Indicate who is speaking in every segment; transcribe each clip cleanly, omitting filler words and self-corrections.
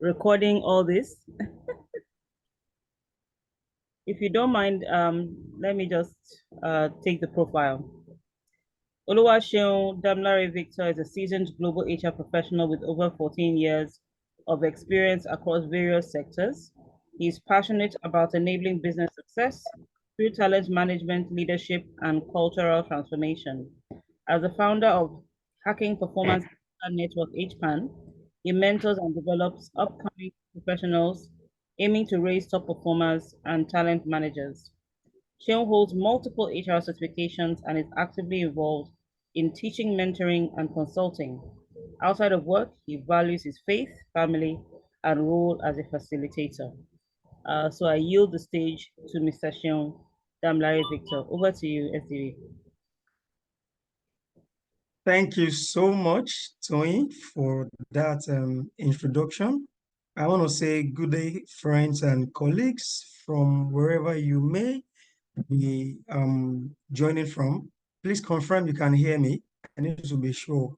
Speaker 1: recording all this. If you don't mind, let me just take the profile. Oluwatoyin Damilare Victor is a seasoned global HR professional with over 14 years of experience across various sectors. He is passionate about enabling business success through talent management, leadership, and cultural transformation. As the founder of Hacking Performance Network HPAN, he mentors and develops upcoming professionals aiming to raise top performers and talent managers. Seun holds multiple HR certifications and is actively involved in teaching, mentoring, and consulting. Outside of work, he values his faith, family, and role as a facilitator. So I yield the stage to Mr. Seun Damilare Victor. Over to you, SDV.
Speaker 2: Thank you so much, Tony, for that introduction. I want to say good day, friends and colleagues from wherever you may be joining from. Please confirm you can hear me. I need to be sure.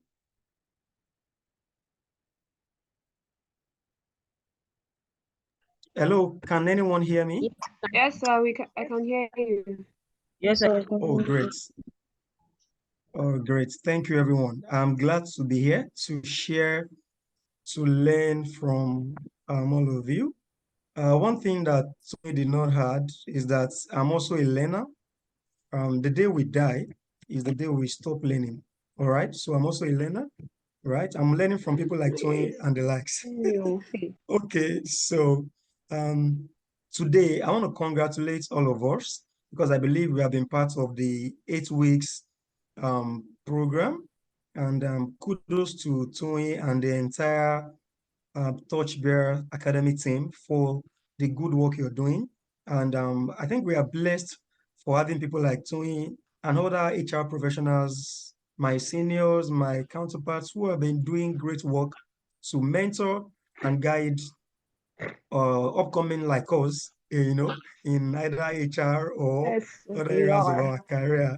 Speaker 2: Hello, can anyone hear me?
Speaker 3: Yes, sir, I can hear you.
Speaker 1: Yes, sir.
Speaker 2: Oh, great. Oh, great. Thank you, everyone. I'm glad to be here to share, to learn from all of you. One thing that Tony did not add is that I'm also a learner. The day we die is the day we stop learning. All right. So I'm also a learner, right? I'm learning from people like Tony and the likes. Okay. So today I want to congratulate all of us because I believe we have been part of the 8 weeks program. And kudos to Tony and the entire Torchbearer Academy team for the good work you're doing. And I think we are blessed for having people like Tony and other HR professionals, my seniors, my counterparts who have been doing great work to mentor and guide upcoming like us, in either HR or other areas of our career.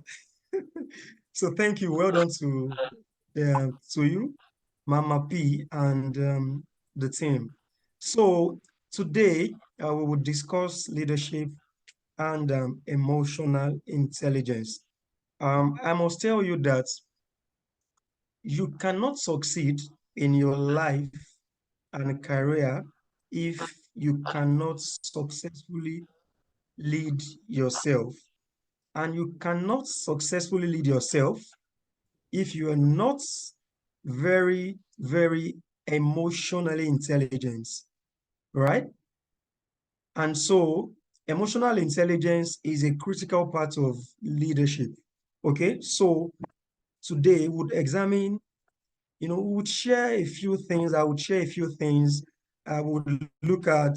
Speaker 2: So thank you. Well done to you, Mama P, and the team. So today we will discuss leadership and emotional intelligence. I must tell you that you cannot succeed in your life and career if you cannot successfully lead yourself. And you cannot successfully lead yourself if you are not very, very emotionally intelligent, right? And so emotional intelligence is a critical part of leadership. Okay, so today we'll examine, we would share a few things. I would share a few things. I would look at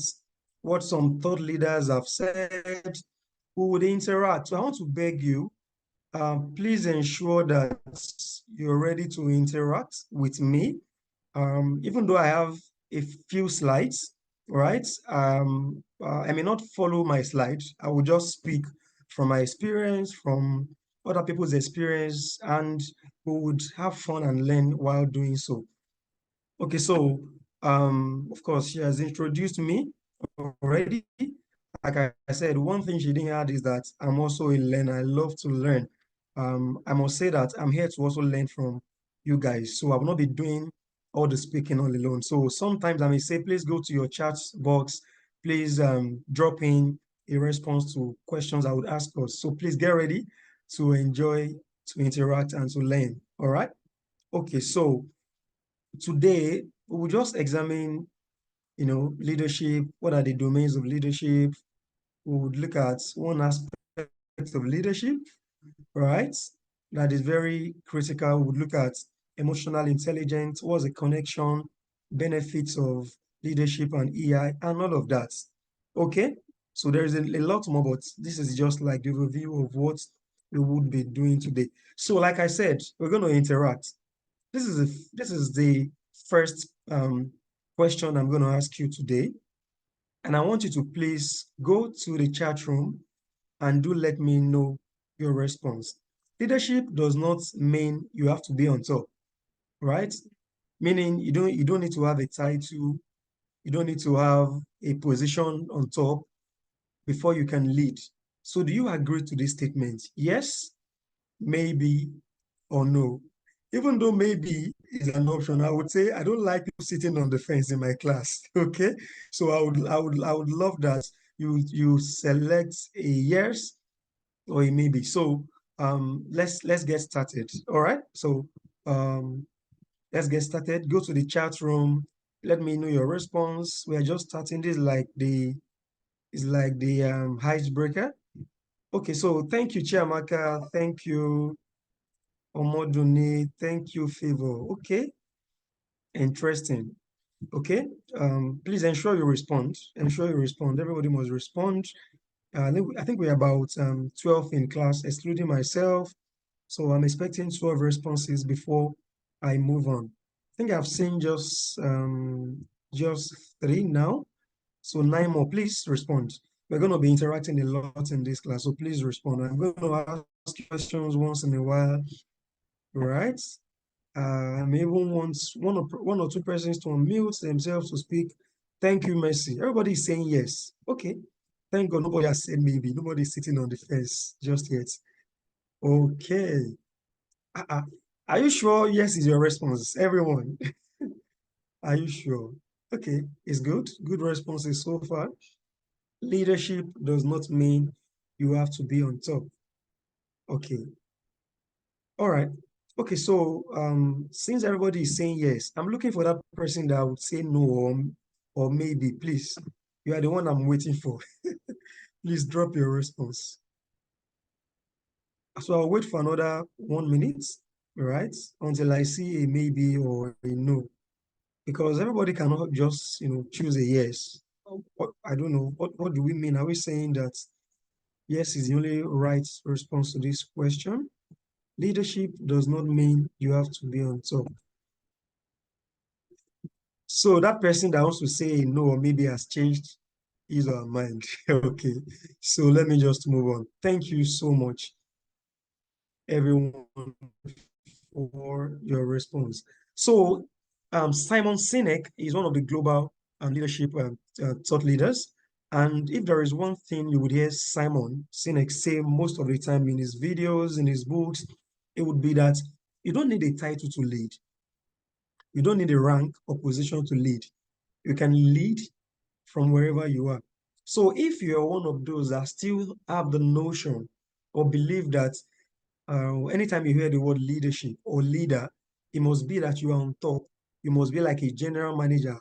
Speaker 2: what some thought leaders have said. We would interact. So I want to beg you, please ensure that you're ready to interact with me. Even though I have a few slides, right? I may not follow my slides. I will just speak from my experience, from other people's experience, and we would have fun and learn while doing so. Okay, so of course, she has introduced me already. Like I said, one thing she didn't add is that I'm also a learner. I love to learn. I must say that I'm here to also learn from you guys. So I will not be doing all the speaking all alone. So sometimes I may say, please go to your chat box. Please drop in a response to questions I would ask us. So please get ready to enjoy, to interact, and to learn. All right? Okay, so today we will just examine, leadership. What are the domains of leadership? We would look at one aspect of leadership, right? That is very critical. We would look at emotional intelligence, what's the connection, benefits of leadership and EI, and all of that. Okay, so there is a lot more, but this is just like the overview of what we would be doing today. So like I said, we're going to interact. This is the first question I'm going to ask you today. And I want you to please go to the chat room and do let me know your response. Leadership does not mean you have to be on top, right? Meaning you don't need to have a title. You don't need to have a position on top before you can lead. So do you agree to this statement? Yes, maybe, or no? Even though maybe is an option, I would say I don't like people sitting on the fence in my class. Okay, so I would love that you select a yes or a maybe. So let's get started. All right. So um let's get started. Go to the chat room. Let me know your response. We are just starting. This is like the icebreaker. Okay, so thank you, Chiamaka. Thank you, Omoduni. Thank you, Favor. Okay, interesting. Okay, please ensure you respond. Ensure you respond. Everybody must respond. I think we're about 12 in class, excluding myself. So I'm expecting 12 responses before I move on. I think I've seen just 3 now. So 9 more, please respond. We're going to be interacting a lot in this class, so please respond. I'm going to ask questions once in a while, right? I may even want one or two persons to unmute themselves to speak. Thank you, Mercy. Everybody is saying yes. Okay. Thank God nobody has said maybe. Nobody is sitting on the fence just yet. Okay. Are you sure yes is your response, everyone? Are you sure? Okay, it's good. Good responses so far. Leadership does not mean you have to be on top. Okay. All right. Okay, so since everybody is saying yes, I'm looking for that person that would say no or maybe, please. You are the one I'm waiting for. Please drop your response. So I'll wait for another 1 minute, right? Until I see a maybe or a no. Because everybody cannot just, choose a yes. I don't know. What do we mean? Are we saying that yes is the only right response to this question? Leadership does not mean you have to be on top. So that person that wants to say no or maybe has changed his or her mind. Okay. So let me just move on. Thank you so much, everyone, for your response. So Simon Sinek is one of the global leadership thought leaders. And if there is one thing you would hear Simon Sinek say most of the time in his videos, in his books, it would be that you don't need a title to lead. You don't need a rank or position to lead. You can lead from wherever you are. So if you're one of those that still have the notion or believe that anytime you hear the word leadership or leader, it must be that you are on top. You must be like a general manager,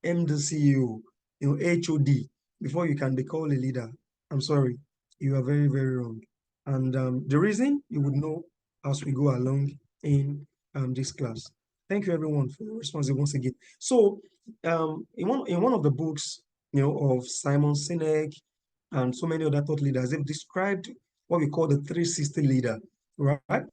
Speaker 2: MD CEO, HOD, before you can be called a leader. I'm sorry, you are very, very wrong. And the reason you would know as we go along in this class. Thank you, everyone, for your response once again. So, in one of the books, of Simon Sinek and so many other thought leaders, they've described what we call the 360 leader, right?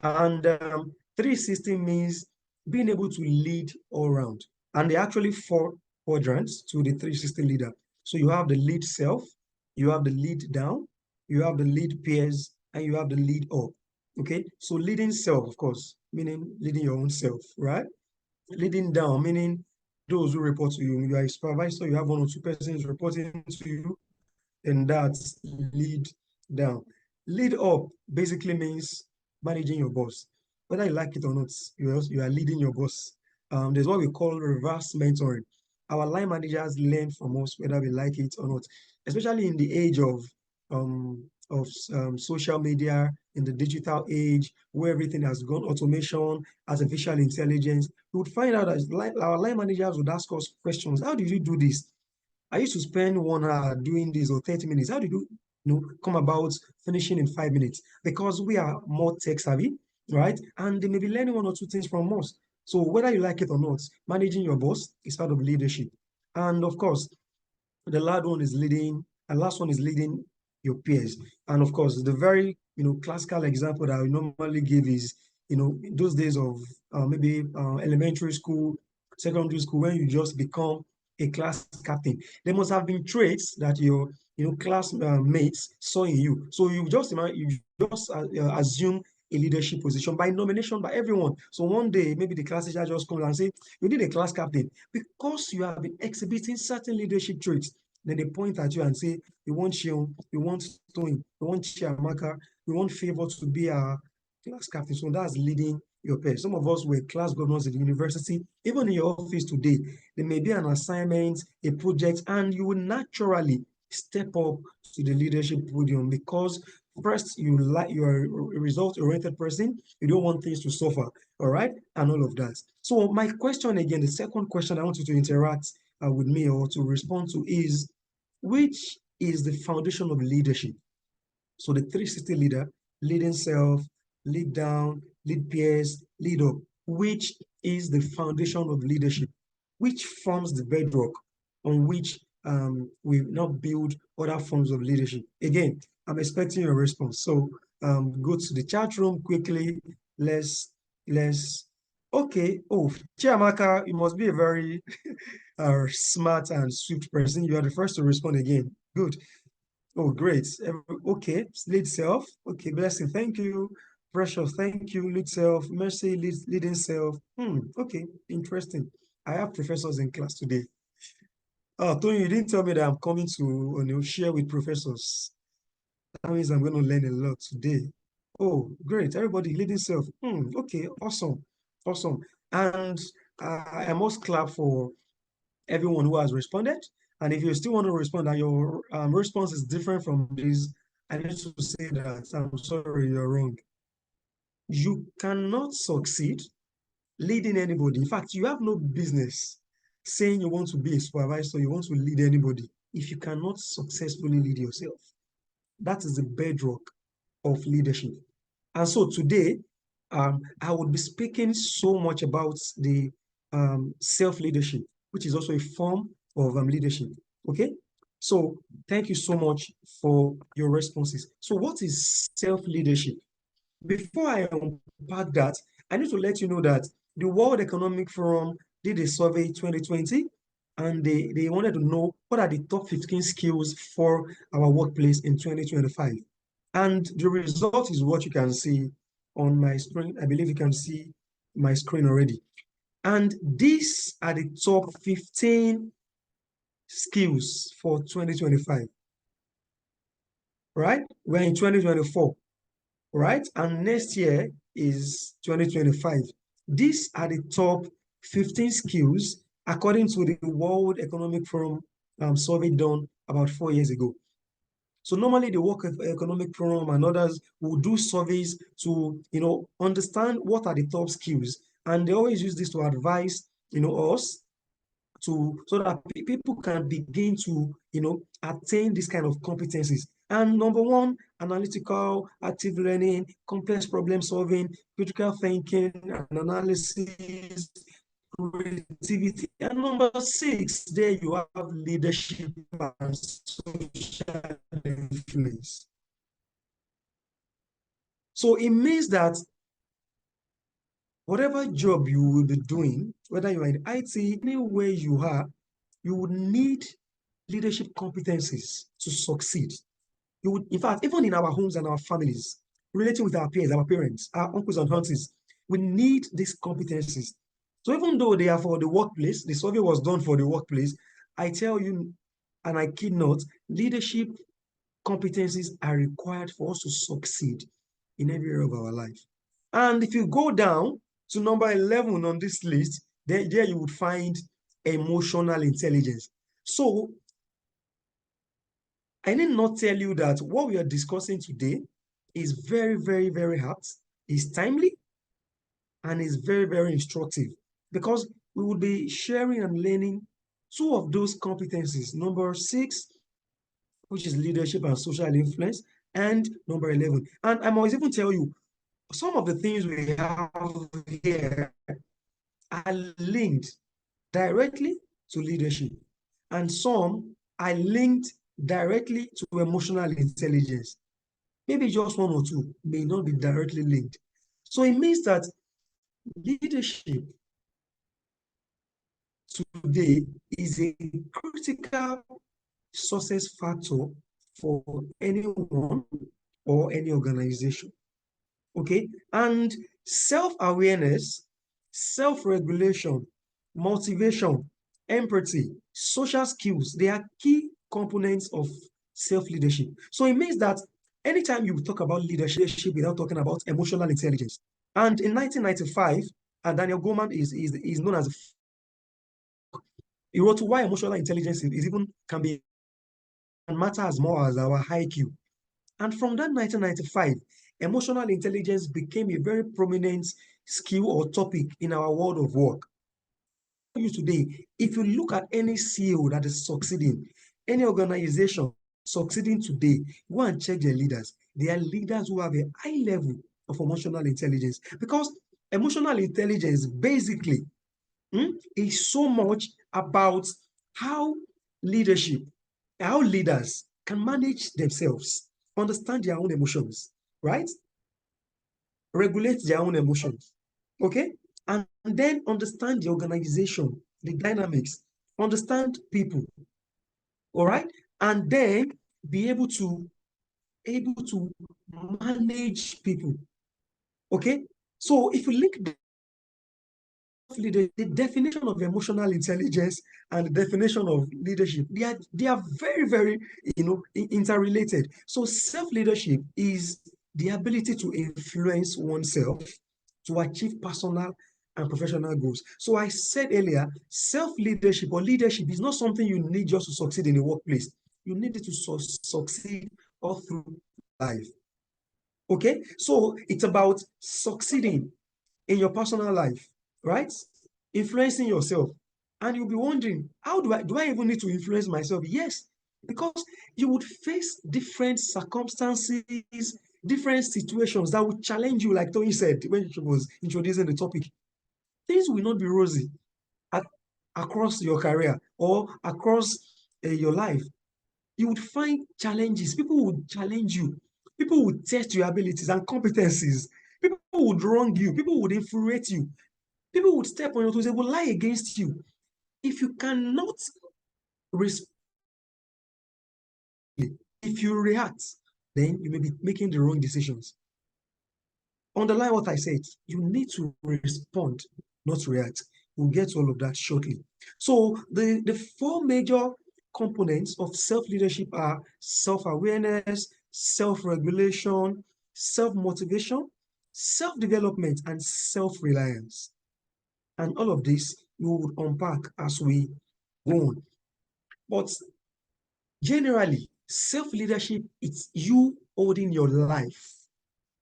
Speaker 2: And 360 means being able to lead all around. And there are actually 4 quadrants to the 360 leader. So you have the lead self, you have the lead down, you have the lead peers, and you have the lead up. Okay, so leading self, of course, meaning leading your own self, right? Leading down, meaning those who report to you. You are a supervisor, you have 1 or 2 persons reporting to you, and that's lead down. Lead up basically means managing your boss. Whether you like it or not, you are leading your boss. There's what we call reverse mentoring. Our line managers learn from us whether we like it or not, especially in the age of social media, in the digital age where everything has gone automation, artificial intelligence. We would find out that our line managers would ask us questions. How did you do this? I used to spend 1 hour doing this or 30 minutes. How did you, come about finishing in 5 minutes? Because we are more tech savvy, right? And they may be learning 1 or 2 things from us. So whether you like it or not, managing your boss is part of leadership. And of course, the last one is leading your peers. And of course, the very, classical example that I normally give is, those days of maybe elementary school, secondary school, when you just become a class captain. There must have been traits that your, class mates saw in you. So you just assume a leadership position by nomination by everyone. So one day, maybe the class teacher just comes and say, you need a class captain because you have been exhibiting certain leadership traits. Then they point at you and say, we want Seun, we want Toyin, we want Chiamaka, we want Favor to be our class captain. So that's leading your peers. Some of us were class governors at the university. Even in your office today, there may be an assignment, a project, and you will naturally step up to the leadership podium because first, you're a result-oriented person. You don't want things to suffer, all right, and all of that. So my question again, the second question I want you to interact with me or to respond to is, which is the foundation of leadership? So the 360 leader, leading self, lead down, lead peers, lead up, which is the foundation of leadership, which forms the bedrock on which we now build other forms of leadership. Again, I'm expecting your response. So go to the chat room quickly. Let's okay. Oh, Chiamaka, you must be a very smart and swift person. You are the first to respond again. Good. Oh, great. Okay, lead self. Okay, blessing. Thank you. Precious. Thank you. Lead self. Mercy. Leading self. Okay, interesting. I have professors in class today. Oh, Tony, you didn't tell me that I'm coming to share with professors. That means I'm going to learn a lot today. Oh, great. Everybody leading self. Okay, awesome. Awesome. And I must clap for everyone who has responded. And if you still want to respond and your response is different from this, I need to say that I'm sorry, you're wrong. You cannot succeed leading anybody. In fact, you have no business saying you want to be a supervisor, you want to lead anybody, if you cannot successfully lead yourself. That is the bedrock of leadership. And so today, I would be speaking so much about the self-leadership, which is also a form of leadership. Okay? So thank you so much for your responses. So what is self-leadership? Before I unpack that, I need to let you know that the World Economic Forum did a survey 2020, and they wanted to know what are the top 15 skills for our workplace in 2025. And the result is what you can see on my screen. I believe you can see my screen already. And these are the top 15 skills for 2025, right? We're in 2024, right? And next year is 2025. These are the top 15 skills according to the World Economic Forum survey done about 4 years ago. So normally the World Economic Forum and others will do surveys to, understand what are the top skills. And they always use this to advise, us so that people can begin to, attain this kind of competencies. And number one, analytical, active learning, complex problem solving, critical thinking, and analysis, creativity. And number 6, there you have leadership and social influence. So it means that whatever job you will be doing, whether you're in IT, anywhere you are, you would need leadership competencies to succeed. You would, in fact, even in our homes and our families, relating with our peers, our parents, our uncles and aunties, we need these competencies. So even though they are for the workplace, the survey was done for the workplace, I tell you, and I kid not, leadership competencies are required for us to succeed in every area of our life. And if you go down to number 11 on this list, there you would find emotional intelligence. So I need not tell you that what we are discussing today is very, very, very apt, is timely, and is very, very instructive, because we will be sharing and learning 2 of those competencies. Number 6, which is leadership and social influence, and number 11. And I must even tell you, some of the things we have here are linked directly to leadership, and some are linked directly to emotional intelligence. Maybe just 1 or 2 may not be directly linked. So it means that leadership today is a critical success factor for anyone or any organization. okay? And self-awareness, self-regulation, motivation, empathy, social skills, they are key components of self-leadership. So it means that anytime you talk about leadership without talking about emotional intelligence. And in 1995, Daniel Goleman is known as, he wrote why emotional intelligence is even can be and matter as more as our IQ. And from that 1995, emotional intelligence became a very prominent skill or topic in our world of work. Today, if you look at any CEO that is succeeding, any organization succeeding today, go and check their leaders. They are leaders who have a high level of emotional intelligence, because emotional intelligence basically is so much about how leaders can manage themselves, understand their own emotions, right? Regulate their own emotions, okay? And then understand the organization, the dynamics, understand people, all right? And then be able to manage people, okay? So if you link the definition of emotional intelligence and the definition of leadership, they are very, very, interrelated. So self-leadership is the ability to influence oneself to achieve personal and professional goals. So I said earlier, self-leadership or leadership is not something you need just to succeed in the workplace. You need it to succeed all through life. Okay, so it's about succeeding in your personal life, right? Influencing yourself. And you'll be wondering, how do I even need to influence myself? Yes, because you would face different circumstances, different situations that would challenge you, like Tony said when she was introducing the topic. Things will not be rosy across your career or across your life. You would find challenges. People would challenge you. People would test your abilities and competencies. People would wrong you. People would infuriate you. People would step on your toes. They will lie against you. If you cannot respond, if you react, then you may be making the wrong decisions. Underline what I said. You need to respond, not react. We'll get to all of that shortly. So the four major components of self-leadership are self-awareness, self-regulation, self-motivation, self-development, and self-reliance. And all of this we would unpack as we go on. But generally, self-leadership, it's you holding your life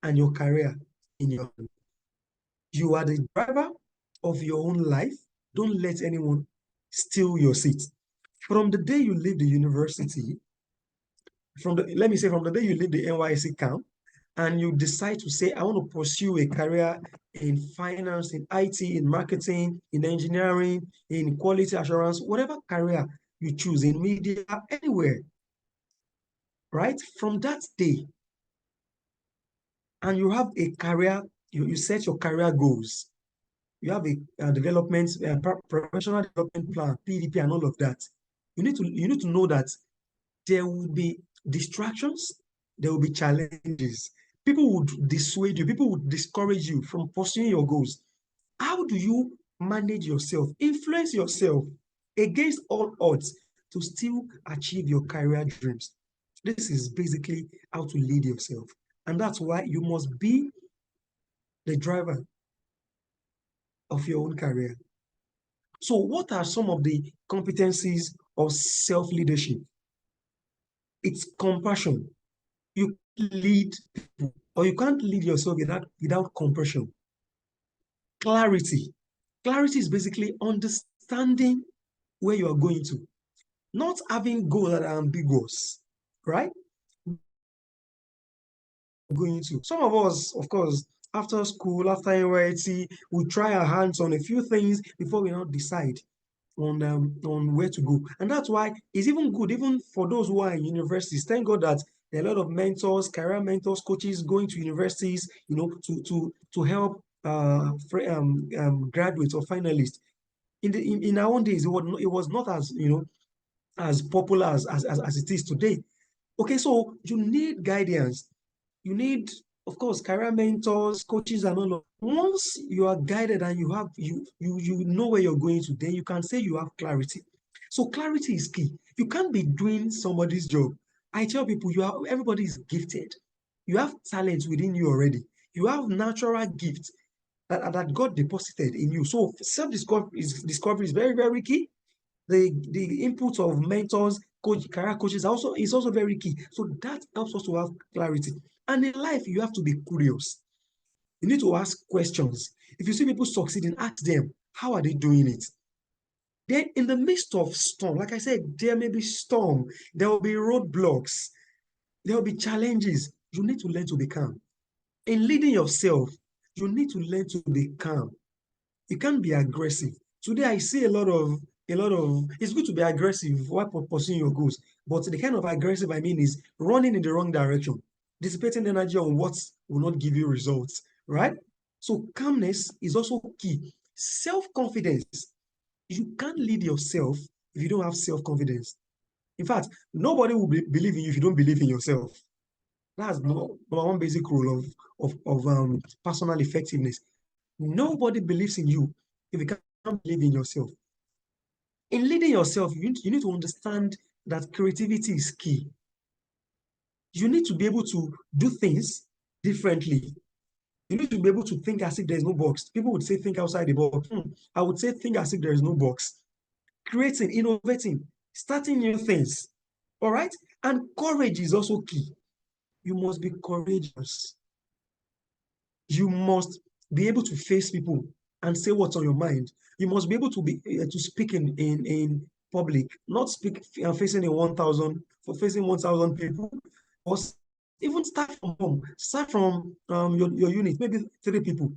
Speaker 2: and your career in your hand. You are the driver of your own life. Don't let anyone steal your seat. From the day you leave the university, from the day you leave the NYC camp, and you decide to say, I want to pursue a career in finance, in IT, in marketing, in engineering, in quality assurance, whatever career you choose, in media, anywhere, right? From that day, and you have a career, you set your career goals. You have a development, professional development plan, PDP, and all of that. You need to know that there will be distractions, there will be challenges. People would dissuade you, people would discourage you from pursuing your goals. How do you manage yourself, influence yourself against all odds to still achieve your career dreams? This is basically how to lead yourself. And that's why you must be the driver of your own career. So what are some of the competencies of self-leadership? It's compassion. You lead people, or you can't lead yourself without compassion. Clarity. Clarity is basically understanding where you are going to, not having goals that are ambiguous, right? Going to. Some of us, of course, after school, after NYT, we try our hands on a few things before we now decide on where to go. And that's why it's even good, even for those who are in universities. Thank God that there are a lot of mentors, career mentors, coaches going to universities, to help graduates or finalists. In our own days, it was not as as popular as it is today. Okay, so you need guidance. You need of course, career mentors, coaches, and all of. Once you are guided and you know where you're going to, then you can say you have clarity. So clarity is key. You can't be doing somebody's job. I tell people everybody is gifted. You have talent within you already. You have natural gifts that God deposited in you. So self-discovery is very, very key. The input of mentors, career coaches is also very key. So that helps us to have clarity. And in life, you have to be curious. You need to ask questions. If you see people succeeding, ask them, how are they doing it? Then in the midst of storm, like I said, there may be storm, there will be roadblocks, there will be challenges. You need to learn to be calm. In leading yourself, you need to learn to be calm. You can't be aggressive. Today, I see a lot of, it's good to be aggressive while pursuing your goals, but the kind of aggressive I mean is running in the wrong direction, dissipating energy on what will not give you results, right? So calmness is also key. Self-confidence. You can't lead yourself if you don't have self-confidence. In fact, nobody will believe in you if you don't believe in yourself. That's number one basic rule of personal effectiveness. Nobody believes in you if you can't believe in yourself. In leading yourself, you need to understand that creativity is key. You need to be able to do things differently. You need to be able to think as if there's no box. People would say think outside the box. I would say think as if there is no box. Creating, innovating, starting new things. All right? And courage is also key. You must be courageous. You must be able to face people and say what's on your mind. You must be able to speak in public, not speak facing 1,000 people, or even start from home. Start from your unit, maybe 3 people.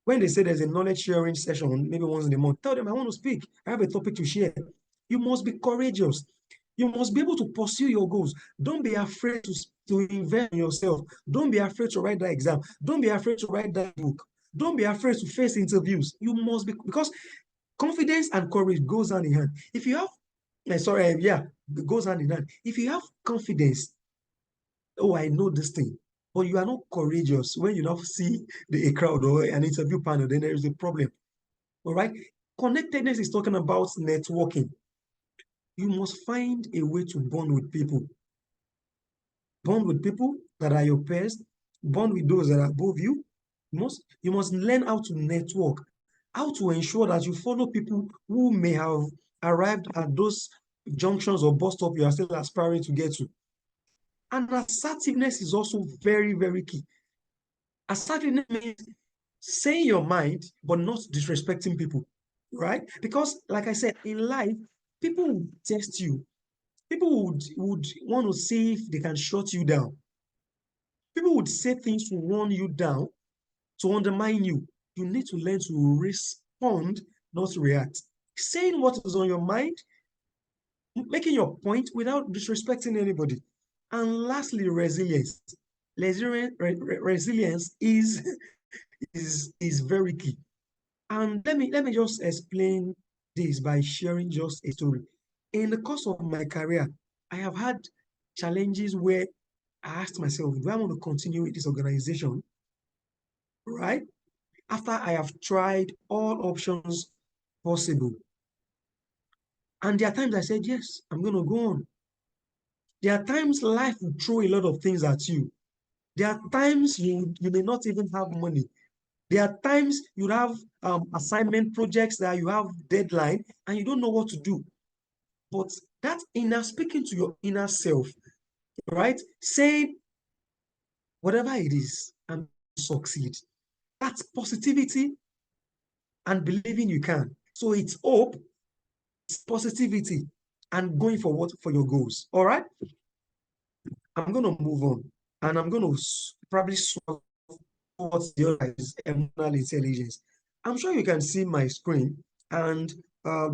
Speaker 2: When they say there's a knowledge sharing session, maybe once in a month, tell them I want to speak. I have a topic to share. You must be courageous. You must be able to pursue your goals. Don't be afraid to invest in yourself. Don't be afraid to write that exam. Don't be afraid to write that book. Don't be afraid to face interviews. You must be, because confidence and courage goes hand in hand. If you have, it goes hand in hand. If you have confidence, oh, I know this thing, but you are not courageous, when you now see a crowd or an interview panel, then there is a problem. All right. Connectedness is talking about networking. You must find a way to bond with people. Bond with people that are your peers. Bond with those that are above you. You must learn how to network, how to ensure that you follow people who may have arrived at those junctions or bus stop you are still aspiring to get to. And assertiveness is also very, very key. Assertiveness means saying your mind, but not disrespecting people, right? Because, like I said, in life, people will test you. People would want to see if they can shut you down. People would say things to run you down, to undermine you. You need to learn to respond, not react. Saying what is on your mind, making your point without disrespecting anybody. And lastly, resilience. Resilience is very key. And let me just explain this by sharing just a story. In the course of my career, I have had challenges where I asked myself, do I want to continue with this organization? Right? After I have tried all options possible. And there are times I said, yes, I'm going to go on. There are times life will throw a lot of things at you. There are times you may not even have money. There are times you have assignment projects that you have deadline and you don't know what to do. But that inner, speaking to your inner self, right? Saying, whatever it is, I'm going to succeed. That's positivity and believing you can. So it's hope, it's positivity, and going for your goals. All right? I'm going to move on, and I'm going to probably swap towards the other is emotional intelligence. I'm sure you can see my screen, and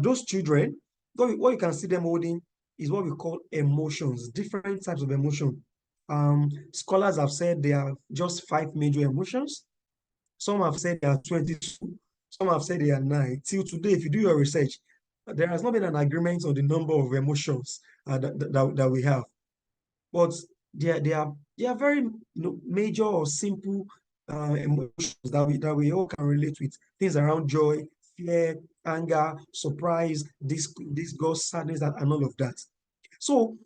Speaker 2: those children, what you can see them holding is what we call emotions, different types of emotion. Scholars have said there are just 5 major emotions. Some have said there are 22. Some have said there are 9. Till today, if you do your research, there has not been an agreement on the number of emotions that we have. But there are They are very major or simple emotions that we all can relate with. Things around joy, fear, anger, surprise, disgust, sadness, and all of that. So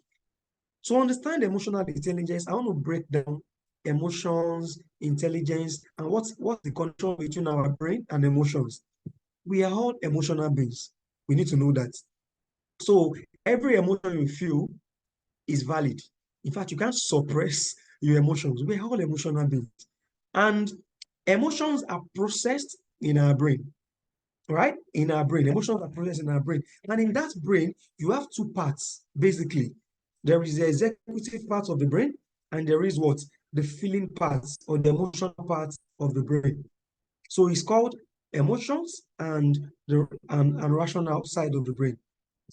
Speaker 2: to understand emotional intelligence, I want to break down emotions, intelligence, and what's the connection between our brain and emotions. We are all emotional beings. We need to know that. So every emotion you feel is valid. In fact, you can't suppress your emotions. We're all emotional beings. And emotions are processed in our brain, right? In our brain. Emotions are processed in our brain. And in that brain, you have two parts, basically. There is the executive part of the brain, and there is what? The feeling part or the emotional part of the brain. So it's called emotions and the and rational side of the brain.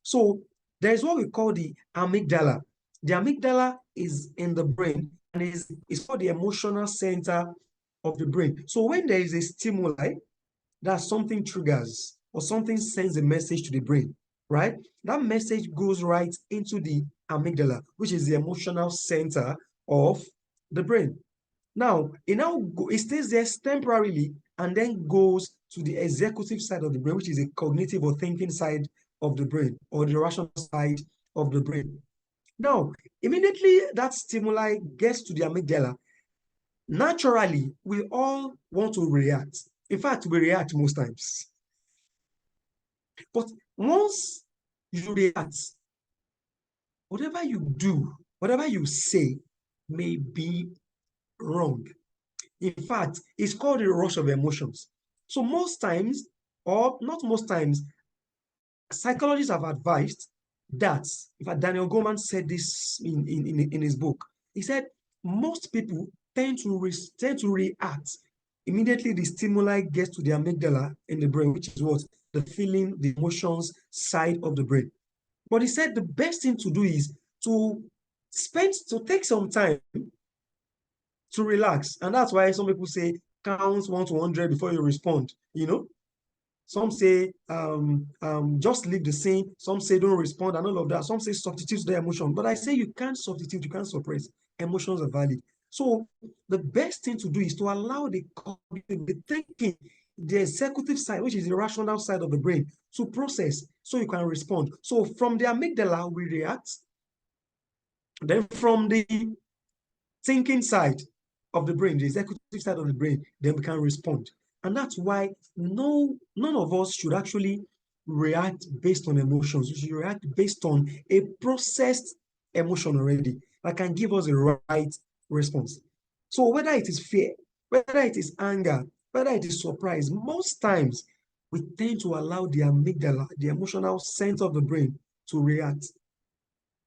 Speaker 2: So there is what we call the amygdala. The amygdala is in the brain and is called the emotional center of the brain. So when there is a stimuli that something triggers or something sends a message to the brain, right? That message goes right into the amygdala, which is the emotional center of the brain. Now, it stays there temporarily and then goes to the executive side of the brain, which is a cognitive or thinking side of the brain, or the rational side of the brain. Now, immediately that stimuli gets to the amygdala, naturally, we all want to react. In fact, we react most times. But once you react, whatever you do, whatever you say may be wrong. In fact, it's called a rush of emotions. So most times, or not most times, psychologists have advised that, in fact, Daniel Goleman said this in his book. He said most people tend to react immediately the stimuli gets to the amygdala in the brain, which is what? The feeling, the emotions side of the brain. But he said the best thing to do is to take some time to relax. And that's why some people say count 1 to 100 before you respond. Some say just leave the scene. Some say don't respond and all of that. Some say substitute the emotion. But I say you can't substitute, you can't suppress. Emotions are valid. So the best thing to do is to allow the thinking, the executive side, which is the rational side of the brain, to process so you can respond. So from the amygdala, we react. Then from the thinking side of the brain, the executive side of the brain, then we can respond. And that's why none of us should actually react based on emotions. We should react based on a processed emotion already that can give us a right response. So whether it is fear, whether it is anger, whether it is surprise, most times we tend to allow the amygdala, the emotional center of the brain, to react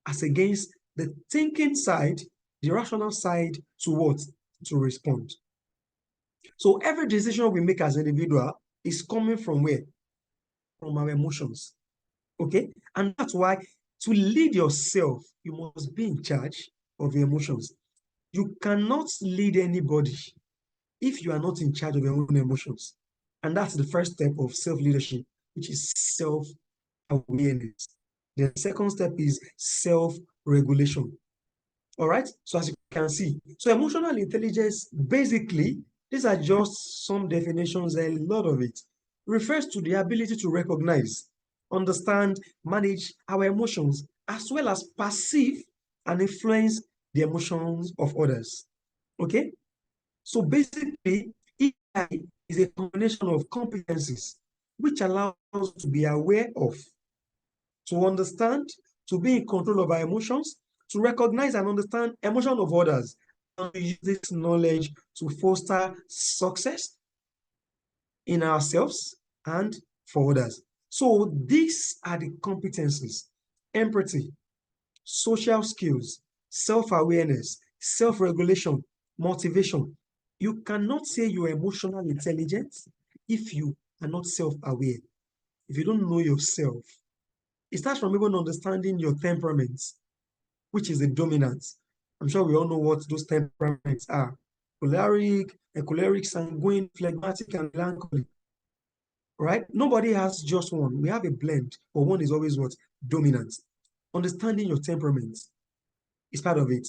Speaker 2: as against the thinking side, the rational side, to what? To respond. So every decision we make as an individual is coming from where? From our emotions. Okay? And that's why to lead yourself, you must be in charge of your emotions. You cannot lead anybody if you are not in charge of your own emotions. And that's the first step of self-leadership, which is self-awareness. The second step is self-regulation. All right. So as you can see, so emotional intelligence, basically, these are just some definitions, a lot of it refers to the ability to recognize, understand, manage our emotions, as well as perceive and influence the emotions of others. Okay. So basically, EI is a combination of competencies which allows us to be aware of, to understand, to be in control of our emotions, to recognize and understand emotion of others, and to use this knowledge to foster success in ourselves and for others. So these are the competencies: empathy, social skills, self-awareness, self-regulation, motivation. You cannot say you're emotional intelligence if you are not self-aware, if you don't know yourself. It starts from even understanding your temperaments, which is the dominance. I'm sure we all know what those temperaments are: choleric, sanguine, phlegmatic, and melancholy. Right? Nobody has just one. We have a blend, but one is always what? Dominant. Understanding your temperaments is part of it.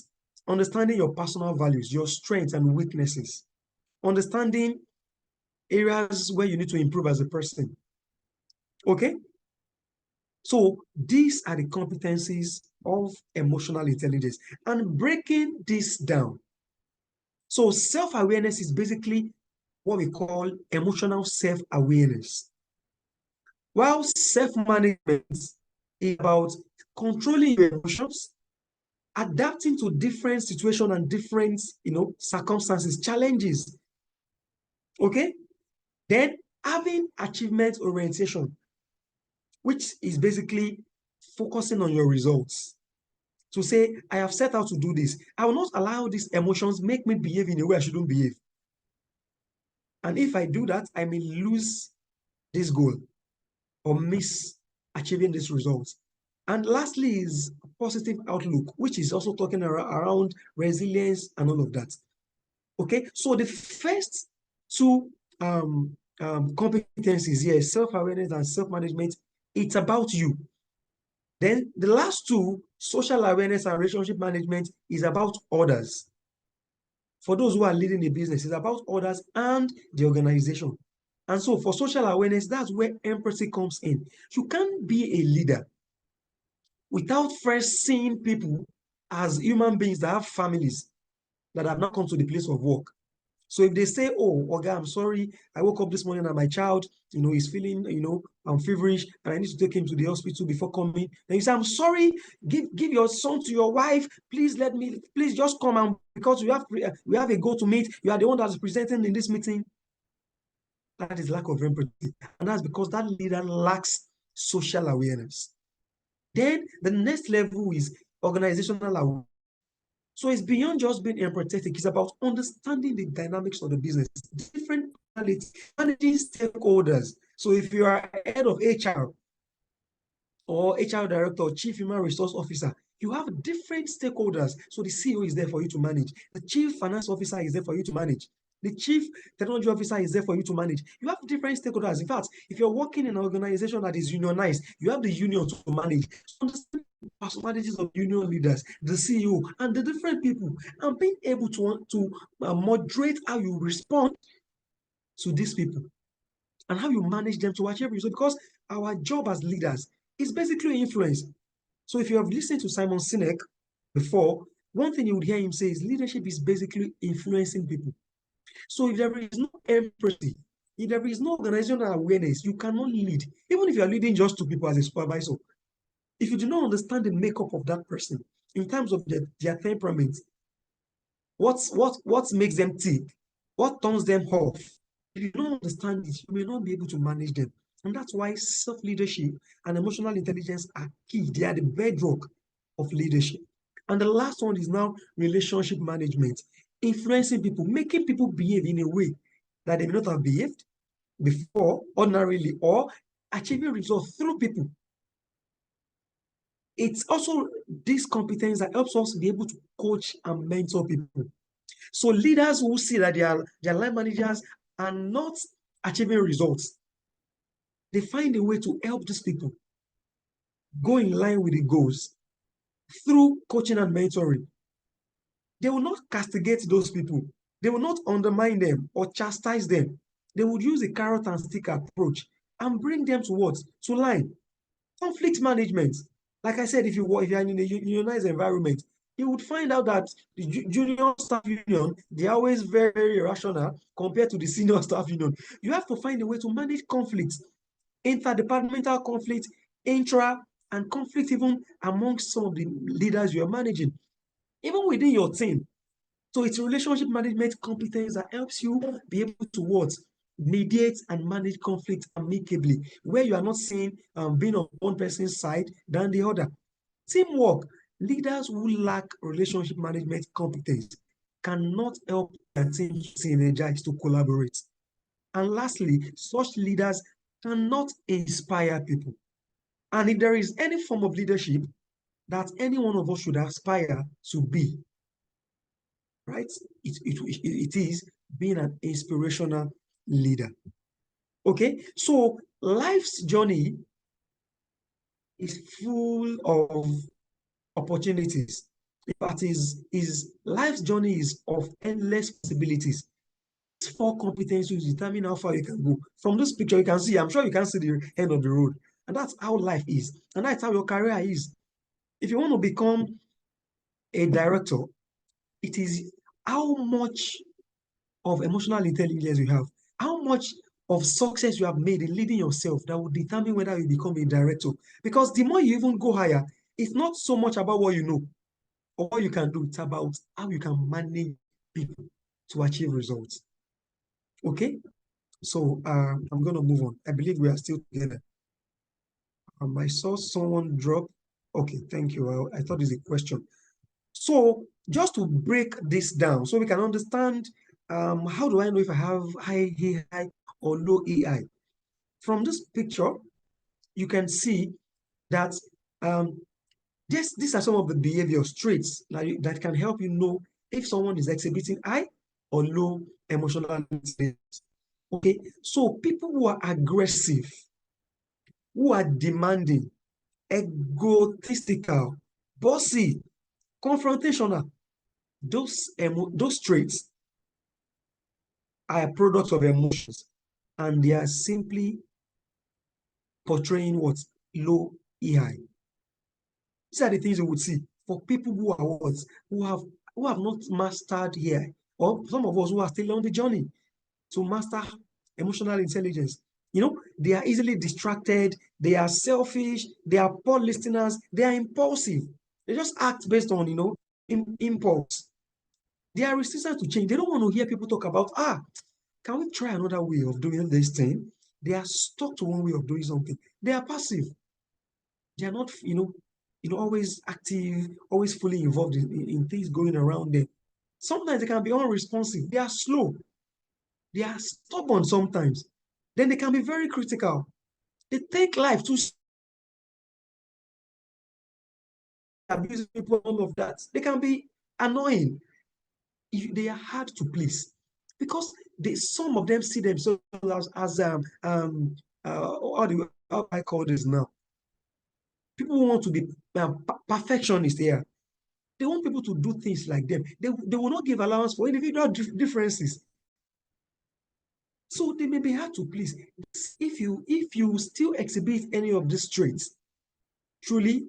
Speaker 2: understanding your personal values, your strengths and weaknesses, understanding areas where you need to improve as a person. Okay? So these are the competencies of emotional intelligence. And breaking this down, so self-awareness is basically what we call emotional self-awareness. While self-management is about controlling your emotions, adapting to different situations and different, circumstances, challenges. Okay? Then having achievement orientation, which is basically focusing on your results. To say, I have set out to do this. I will not allow these emotions make me behave in a way I shouldn't behave. And if I do that, I may lose this goal or miss achieving this result. And lastly is positive outlook, which is also talking around resilience and all of that. Okay, so the first two competencies here, self-awareness and self-management, it's about you. Then the last two, social awareness and relationship management, is about others. For those who are leading a business, it's about others and the organization. And so for social awareness, that's where empathy comes in. You can't be a leader without first seeing people as human beings that have families that have not come to the place of work. So if they say, oh, Oga, I'm sorry, I woke up this morning and my child, is feeling, I'm feverish and I need to take him to the hospital before coming. Then you say, I'm sorry, give your son to your wife. Please just come and because we have a goal to meet. You are the one that's presenting in this meeting. That is lack of empathy. And that's because that leader lacks social awareness. Then the next level is organizational awareness. So it's beyond just being empathetic. It's about understanding the dynamics of the business, different managing stakeholders. So if you are head of HR or HR director or chief human resource officer, you have different stakeholders. So the CEO is there for you to manage. The chief finance officer is there for you to manage. The chief technology officer is there for you to manage. You have different stakeholders. In fact, if you're working in an organization that is unionized, you have the union to manage. So understand the personalities of union leaders, the CEO, and the different people, and being able to moderate how you respond to these people and how you manage them to achieve results. Because our job as leaders is basically influence. So if you have listened to Simon Sinek before, one thing you would hear him say is leadership is basically influencing people. So if there is no empathy, if there is no organizational awareness, you cannot lead. Even if you are leading just two people as a supervisor, if you do not understand the makeup of that person in terms of their temperament, what makes them tick, what turns them off, if you don't understand it, you may not be able to manage them. And that's why self-leadership and emotional intelligence are key. They are the bedrock of leadership. And the last one is now relationship management, influencing people, making people behave in a way that they may not have behaved before ordinarily, or achieving results through people. It's also this competence that helps us be able to coach and mentor people. So leaders who see that their line managers are not achieving results, they find a way to help these people go in line with the goals through coaching and mentoring. They will not castigate those people. They will not undermine them or chastise them. They would use a carrot and stick approach and bring them to what? To line. Conflict management. Like I said, if you are in a unionized environment, you would find out that the junior staff union, they're always very, very irrational compared to the senior staff union. You have to find a way to manage conflicts, interdepartmental conflict, intra, and conflict even amongst some of the leaders you are managing, even within your team. So it's relationship management competence that helps you be able to what? Mediate and manage conflict amicably, where you are not seeing being on one person's side than the other. Teamwork. Leaders who lack relationship management competence cannot help their team synergize to collaborate. And lastly, such leaders cannot inspire people. And if there is any form of leadership that any one of us should aspire to be, right? It is being an inspirational leader. Okay, so life's journey is full of opportunities. But his life's journey is of endless possibilities. These 4 competencies determine how far you can go. From this picture, you can see, I'm sure you can see the end of the road. And that's how life is. And that's how your career is. If you want to become a director, it is how much of emotional intelligence you have, how much of success you have made in leading yourself that will determine whether you become a director. Because the more you even go higher, it's not so much about what you know or what you can do, it's about how you can manage people to achieve results. Okay, so I'm going to move on. I believe we are still together. I saw someone drop. Okay, thank you. I thought it's a question. So just to break this down so we can understand how do I know if I have high AI or low AI? From this picture, you can see that these are some of the behavior traits that can help you know if someone is exhibiting high or low emotional intelligence. Okay, so people who are aggressive, who are demanding, egotistical, bossy, confrontational, those traits are products of emotions, and they are simply portraying what? Low EI. These are the things you would see for people who are what? Who have not mastered here, or some of us who are still on the journey to master emotional intelligence. You know, they are easily distracted, they are selfish, they are poor listeners, they are impulsive. They just act based on, impulse. They are resistant to change. They don't want to hear people talk about, can we try another way of doing this thing? They are stuck to one way of doing something. They are passive. They are not, always active, always fully involved in things going around them. Sometimes they can be unresponsive. They are slow. They are stubborn sometimes. Then they can be very critical. They take life too abusing people, all of that. They can be annoying. They are hard to please because some of them see themselves as how do I call this now? People who want to be perfectionists here. They want people to do things like them. They will not give allowance for individual differences. So they may be hard to please. If you still exhibit any of these traits, truly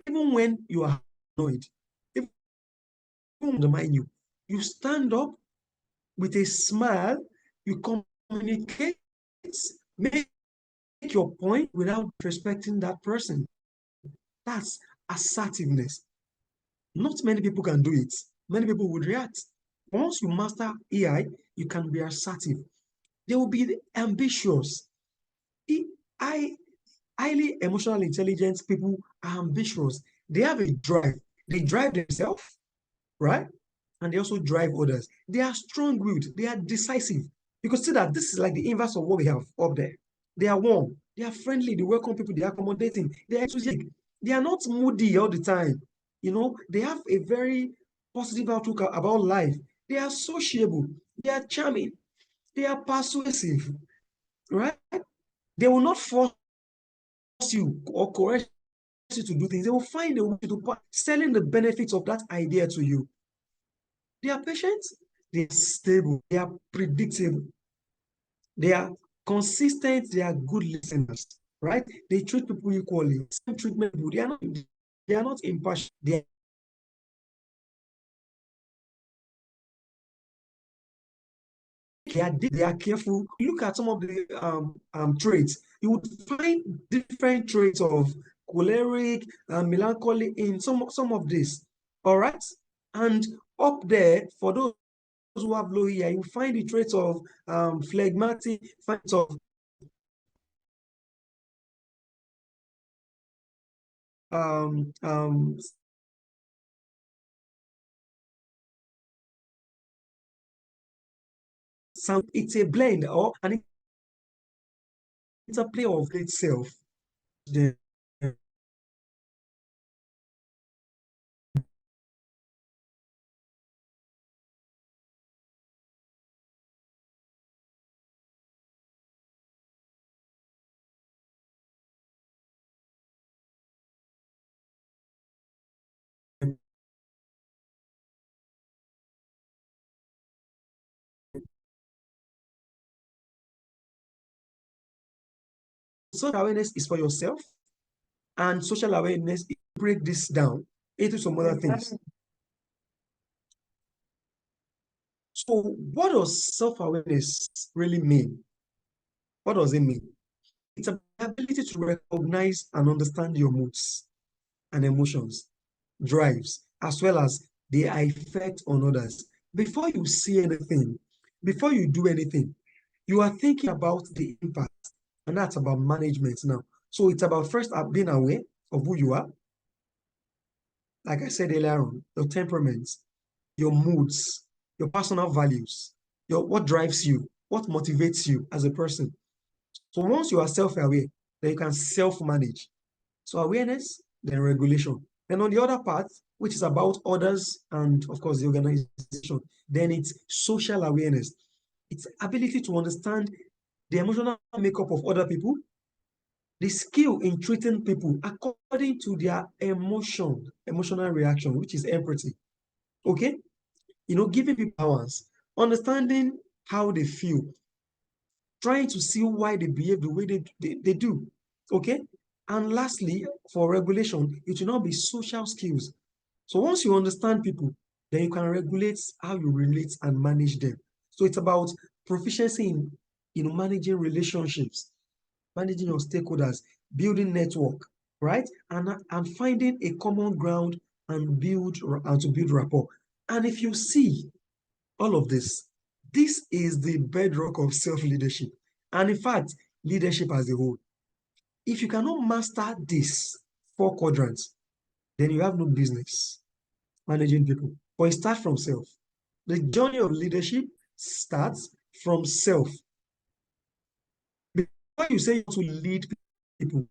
Speaker 2: even when you are annoyed, even undermine you, you stand up with a smile, you communicate, make your point without respecting that person. That's assertiveness. Not many people can do it. Many people would react. Once you master AI, you can be assertive. They will be ambitious. I highly emotional intelligence people are ambitious. They have a drive. They drive themselves, right? And they also drive others. They are strong-willed. They are decisive. You can see that this is like the inverse of what we have up there. They are warm. They are friendly. They welcome people. They are accommodating. They are enthusiastic. They are not moody all the time. They have a very positive outlook about life. They are sociable. They are charming. They are persuasive, right? They will not force you or coerce you to do things. They will find a way to selling the benefits of that idea to you. They are patient, they are stable, they are predictable, they are consistent, they are good listeners, right? They treat people equally. Same treatment, they are not impartial. They are careful. Look at some of the traits. You would find different traits of choleric and melancholy in some of this. All right, and up there for those who have low EI, you find the traits of phlegmatic, traits of sound. It's a blend or an interplay of itself. The self-awareness is for yourself, and social awareness, break this down into some other things. So what does self-awareness really mean? What does it mean? It's the ability to recognize and understand your moods and emotions, drives, as well as their effect on others. Before you see anything, before you do anything, you are thinking about the impact, and that's about management now. So it's about first being aware of who you are. Like I said earlier on, your temperaments, your moods, your personal values, what drives you, what motivates you as a person. So once you are self-aware, then you can self-manage. So awareness, then regulation. Then on the other part, which is about others and of course the organization, then it's social awareness. It's ability to understand the emotional makeup of other people, the skill in treating people according to their emotional reaction, which is empathy. Okay? Giving people balance, understanding how they feel, trying to see why they behave the way they do. Okay? And lastly, for regulation, it will not be social skills. So once you understand people, then you can regulate how you relate and manage them. So it's about proficiency in managing relationships, managing your stakeholders, building network, right? And finding a common ground and to build rapport. And if you see all of this, this is the bedrock of self-leadership. And in fact, leadership as a whole. If you cannot master these 4 quadrants, then you have no business managing people. But it starts from self. The journey of leadership starts from self. Before you say you want to lead people,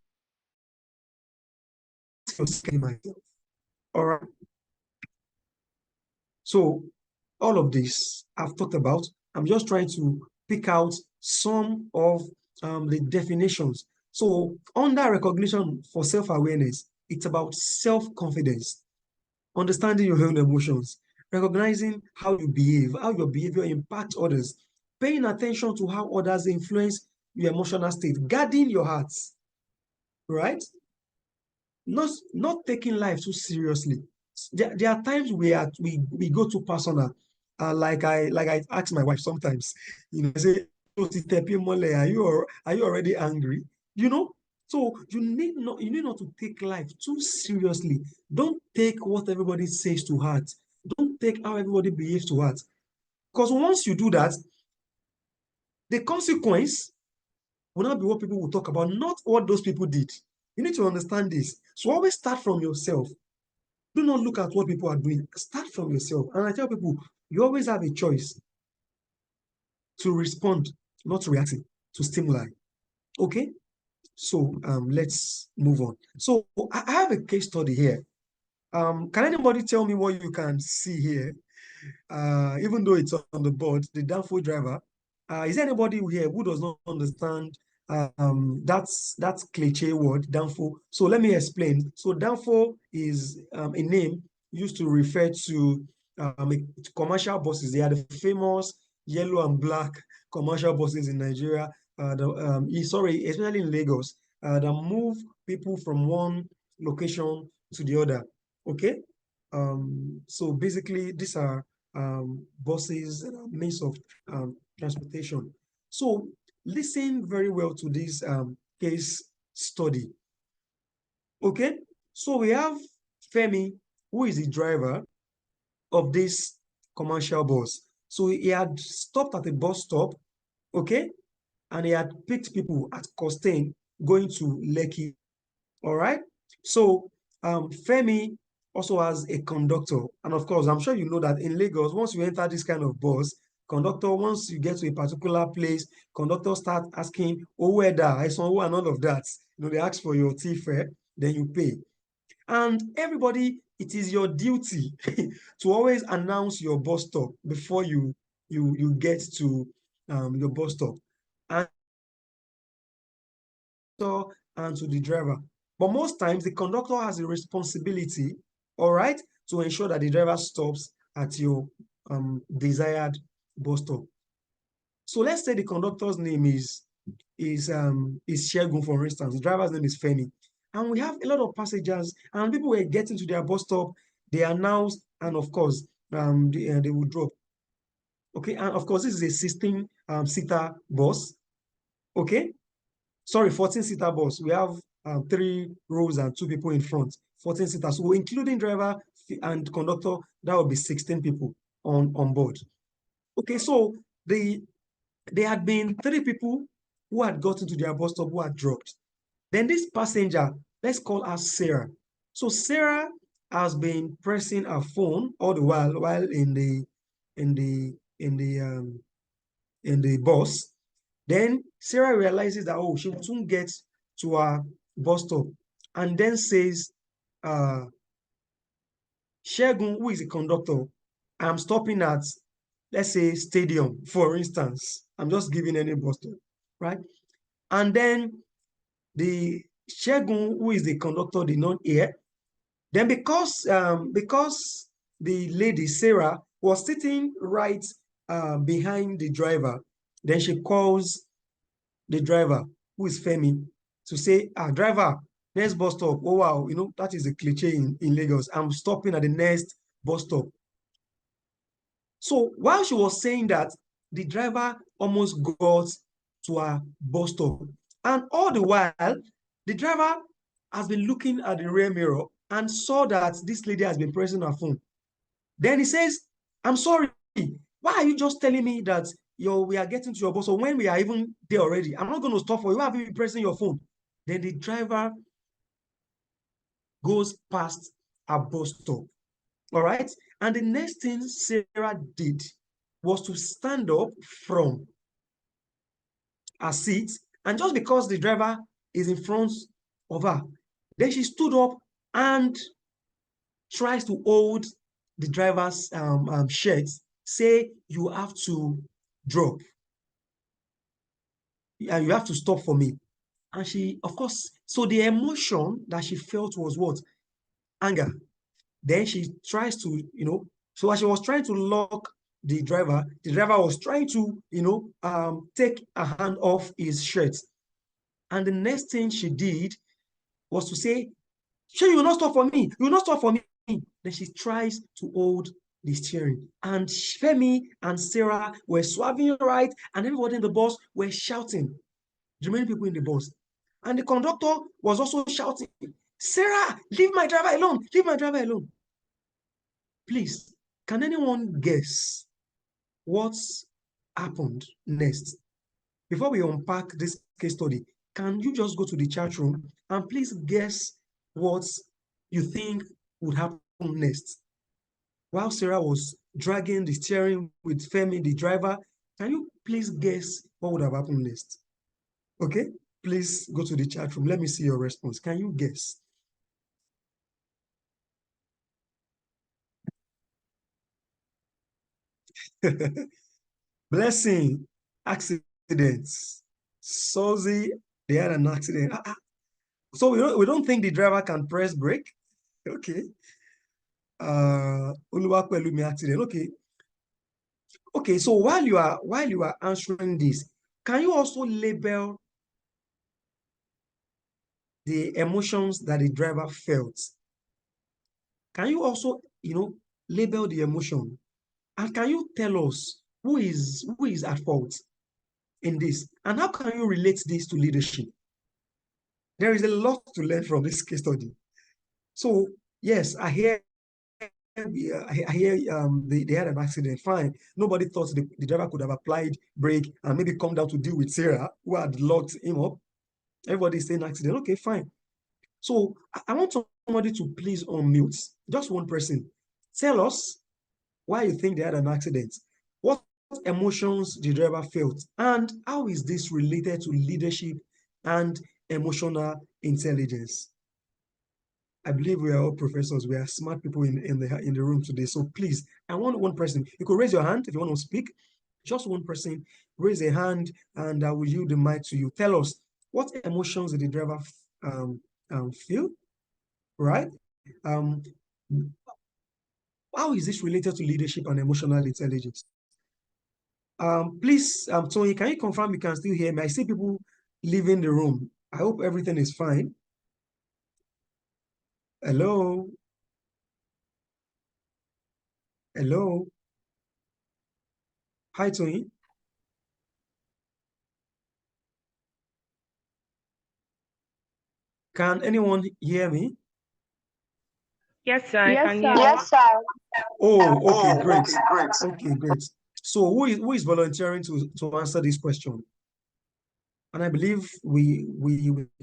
Speaker 2: myself. All right. So all of this I've talked about. I'm just trying to pick out some of the definitions. So under recognition for self-awareness, it's about self-confidence, understanding your own emotions, recognizing how you behave, how your behavior impacts others, paying attention to how others influence your emotional state, guarding your hearts, right? Not taking life too seriously. There are times we go too personal. Like I ask my wife sometimes, I say, are you already angry? So you need not to take life too seriously. Don't take what everybody says to heart. Don't take how everybody behaves to heart. Because once you do that, the consequence will not be what people will talk about, not what those people did. You need to understand this. So always start from yourself. Do not look at what people are doing. Start from yourself. And I tell people, you always have a choice to respond, not to react to stimuli. Okay? So let's move on. So I have a case study here. Can anybody tell me what you can see here? Even though it's on the board, the Danfo driver. Is there anybody here who does not understand that's cliche word, Danfo? So let me explain. So Danfo is a name used to refer to commercial buses. They are the famous yellow and black commercial buses in Nigeria. Especially in Lagos, that move people from one location to the other. Okay. So basically, these are buses, means of transportation. So listen very well to this case study. Okay, so we have Femi, who is the driver of this commercial bus. So he had stopped at a bus stop, okay, and he had picked people at Costain going to Lekki. All right. So Femi also has a conductor. And of course, I'm sure you know that in Lagos, once you enter this kind of bus, conductor, once you get to a particular place, conductor start asking, oh, where that? I saw and all of that. They ask for your tea fare, then you pay. And everybody, it is your duty to always announce your bus stop before you get to your bus stop. And to the driver. But most times the conductor has a responsibility, all right, to ensure that the driver stops at your desired bus stop. So let's say the conductor's name is is Segun, for instance. The driver's name is Femi. And we have a lot of passengers, and people were getting to their bus stop. They announced, and of course, they will drop. Okay, and of course, this is a 16-seater bus. Okay, sorry, 14-seater bus. We have 3 rows and 2 people in front. 14-seater. So including driver and conductor, that would be 16 people on board. Okay, so there had been 3 people who had gotten to their bus stop who had dropped. Then this passenger, let's call her Sarah. So Sarah has been pressing her phone all the while in the bus. Then Sarah realizes that, oh, she will soon get to her bus stop, and then says, Segun, who is the conductor, I'm stopping at, let's say, Stadium, for instance. I'm just giving any bus stop, right? And then the Segun, who is the conductor, did not hear. Then because the lady, Sarah, was sitting right behind the driver, then she calls the driver, who is Femi, to say, driver, next bus stop. Oh, wow, that is a cliche in Lagos. I'm stopping at the next bus stop. So while she was saying that, the driver almost got to her bus stop. And all the while, the driver has been looking at the rear mirror and saw that this lady has been pressing her phone. Then he says, I'm sorry, why are you just telling me that we are getting to your bus stop when we are even there already? I'm not going to stop for you. Why have you been pressing your phone? Then the driver goes past a bus stop. All right. And the next thing Sarah did was to stand up from her seat. And just because the driver is in front of her, then she stood up and tries to hold the driver's shirt, say, you have to drop. And you have to stop for me. And she, of course, so the emotion that she felt was what? Anger. Then she tries to, so as she was trying to lock the driver was trying to, take a hand off his shirt. And the next thing she did was to say, sure, you will not stop for me. You will not stop for me. Then she tries to hold the steering. And Femi and Sarah were swerving right, and everybody in the bus were shouting, the remaining people in the bus. And the conductor was also shouting, Sarah, leave my driver alone. Leave my driver alone. Please, can anyone guess what happened next? Before we unpack this case study, can you just go to the chat room and please guess what you think would happen next? While Sarah was dragging the steering with Femi, the driver, can you please guess what would have happened next? Okay, please go to the chat room. Let me see your response. Can you guess? Blessing, accidents. Sozi, they had an accident. So we don't think the driver can press brake? Okay. Oluwatoyin accident. Okay. Okay, so while you are answering this, can you also label the emotions that the driver felt? Can you also, label the emotion? And can you tell us who is at fault in this? And how can you relate this to leadership? There is a lot to learn from this case study. So yes, I hear they had an accident. Fine. Nobody thought the driver could have applied brake and maybe come down to deal with Sarah, who had locked him up. Everybody is saying accident. Okay, fine. So I want somebody to please unmute, just one person. Tell us why you think they had an accident. What emotions the driver felt, and how is this related to leadership and emotional intelligence? I believe we are all professors. We are smart people in the room today. So please, I want one person. You could raise your hand if you want to speak. Just one person. Raise a hand, and I will yield the mic to you. Tell us, what emotions did the driver feel? Right? How is this related to leadership and emotional intelligence? Please, Tony, can you confirm you can still hear me? I see people leaving the room. I hope everything is fine. Hello? Hello? Hi, Tony. Can anyone hear me?
Speaker 3: Yes, sir. I
Speaker 4: Yes,
Speaker 3: can
Speaker 4: sir.
Speaker 3: hear you.
Speaker 4: Yes, sir.
Speaker 2: Oh, okay, great.
Speaker 4: Okay, great.
Speaker 2: Okay, great. So who is volunteering to answer this question? And I believe we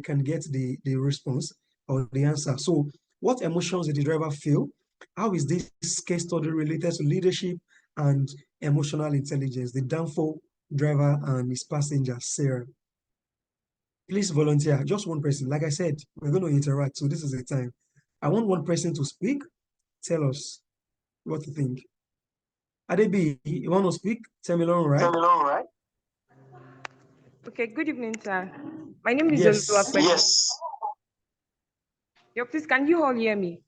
Speaker 2: can get the response or the answer. So what emotions did the driver feel? How is this case study related to leadership and emotional intelligence? The downfall driver and his passenger, Sarah. Please volunteer, just one person. Like I said, we're going to interact, so this is the time. I want one person to speak. Tell us what you think. Adebi, you want to speak? Tell me along, right?
Speaker 4: Right?
Speaker 3: Okay, good evening, sir. My name is
Speaker 2: Yes.
Speaker 3: Oluwatoyin.
Speaker 4: Yes.
Speaker 3: Yo, please, can you all hear me?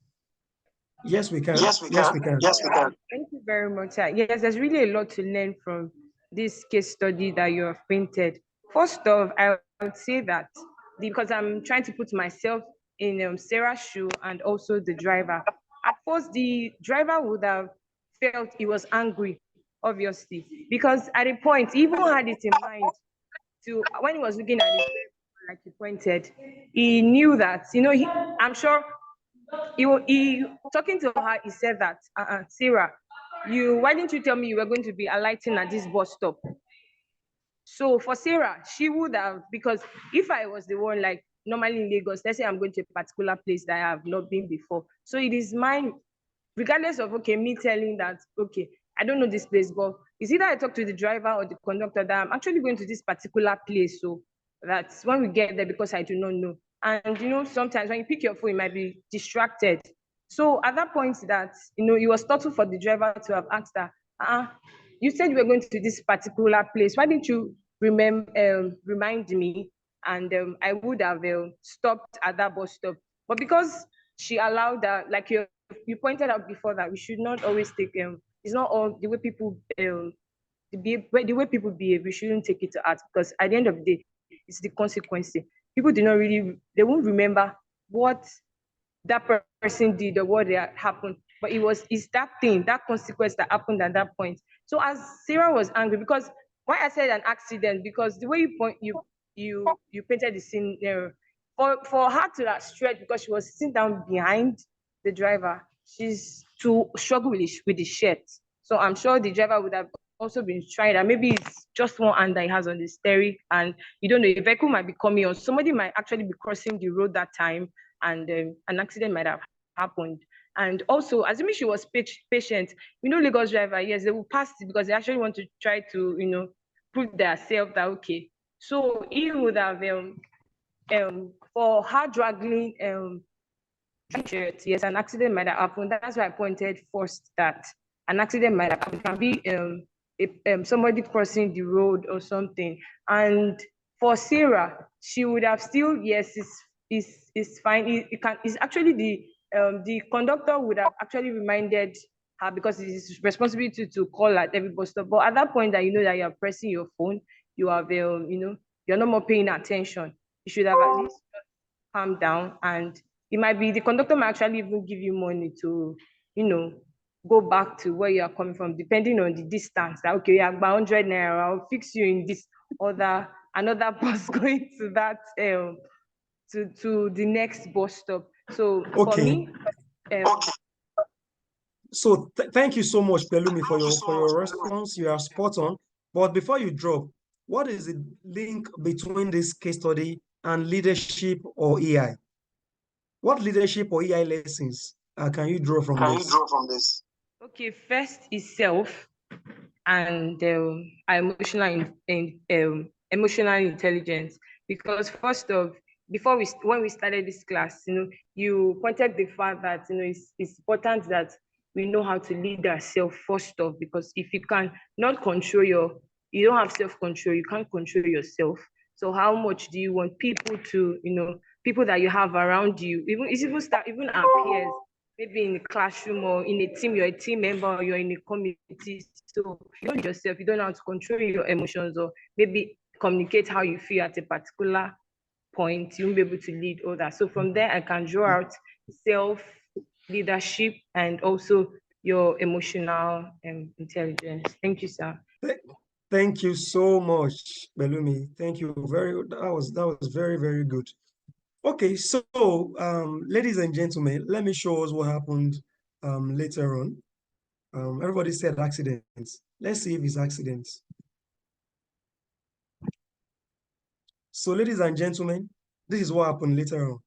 Speaker 2: Yes, we can.
Speaker 4: Yes, we
Speaker 2: Yes,
Speaker 4: can.
Speaker 2: we can.
Speaker 4: Yes, we can.
Speaker 3: Thank you very much, sir. Yes, there's really a lot to learn from this case study that you have painted. First off, I would say that because I'm trying to put myself in Sarah's shoe and also the driver. At first, the driver would have felt he was angry, obviously, because at a point, he even had it in mind to when he was looking at it, like he pointed, he knew that, I'm sure he talking to her, he said that, Sarah, why didn't you tell me you were going to be alighting at this bus stop? So for Sarah, she would have, because if I was the one, like normally in Lagos, let's say I'm going to a particular place that I have not been before. So it is mine, regardless of, okay, me telling that, okay, I don't know this place, but it's either I talk to the driver or the conductor that I'm actually going to this particular place. So that's when we get there, because I do not know. And, sometimes when you pick your phone, you might be distracted. So at that point that, it was thoughtful for the driver to have asked her, you said you were going to this particular place. Why didn't you remind me? And I would have stopped at that bus stop. But because she allowed that, like you pointed out before, that we should not always take it's not all the way people the way people behave, we shouldn't take it to heart, because at the end of the day, it's the consequences. People do not really, they won't remember what that person did or what happened, but it's that thing, that consequence that happened at that point. So as Sarah was angry, because why I said an accident, because the way you painted the scene there, for her to that stretch, because she was sitting down behind the driver, she's to struggle with the shirt. So I'm sure the driver would have also been trying that. Maybe it's just one hand that he has on the steering, and you don't know, a vehicle might be coming, or somebody might actually be crossing the road that time, and an accident might have happened. And also, assuming she was patient, Lagos driver, yes, they will pass it because they actually want to try to, prove themselves that, okay. So he would have, for her dragging, yes, an accident might have happened. That's why I pointed first that an accident might have happened. It can be somebody crossing the road or something. And for Sarah, she would have still, yes, it's fine. It's actually the conductor would have actually reminded her, because it's his responsibility to call at every bus stop. But at that point that you know that you're pressing your phone, you have you're no more paying attention. You should have at least calm down, and it might be the conductor might actually even give you money to, go back to where you are coming from, depending on the distance. That, okay, yeah, about 100 naira, I'll fix you in this another bus going to that to the next bus stop. So for
Speaker 2: Okay.
Speaker 3: me,
Speaker 2: So thank you so much, Pelumi, for your response. You are spot on. But before you drop, what is the link between this case study and leadership or EI? What leadership or EI lessons can you draw from this?
Speaker 3: Okay, first is self, and emotional intelligence. Because first of, when we started this class, you pointed the fact that it's important that we know how to lead ourselves first off, because if you can not control you don't have self-control, you can't control yourself. So how much do you want people to, people that you have around you, even start, even our peers, maybe in a classroom or in a team, you're a team member or you're in a community. So you don't yourself, you don't know how to control your emotions or maybe communicate how you feel at a particular point, you won't be able to lead others. So from there, I can draw out self-leadership and also your emotional intelligence. Thank you, sir.
Speaker 2: Thank you so much, Belumi. Thank you. That was very, very good. Okay, so ladies and gentlemen, let me show us what happened later on. Everybody said accidents. Let's see if it's accidents. So, ladies and gentlemen, this is what happened later on.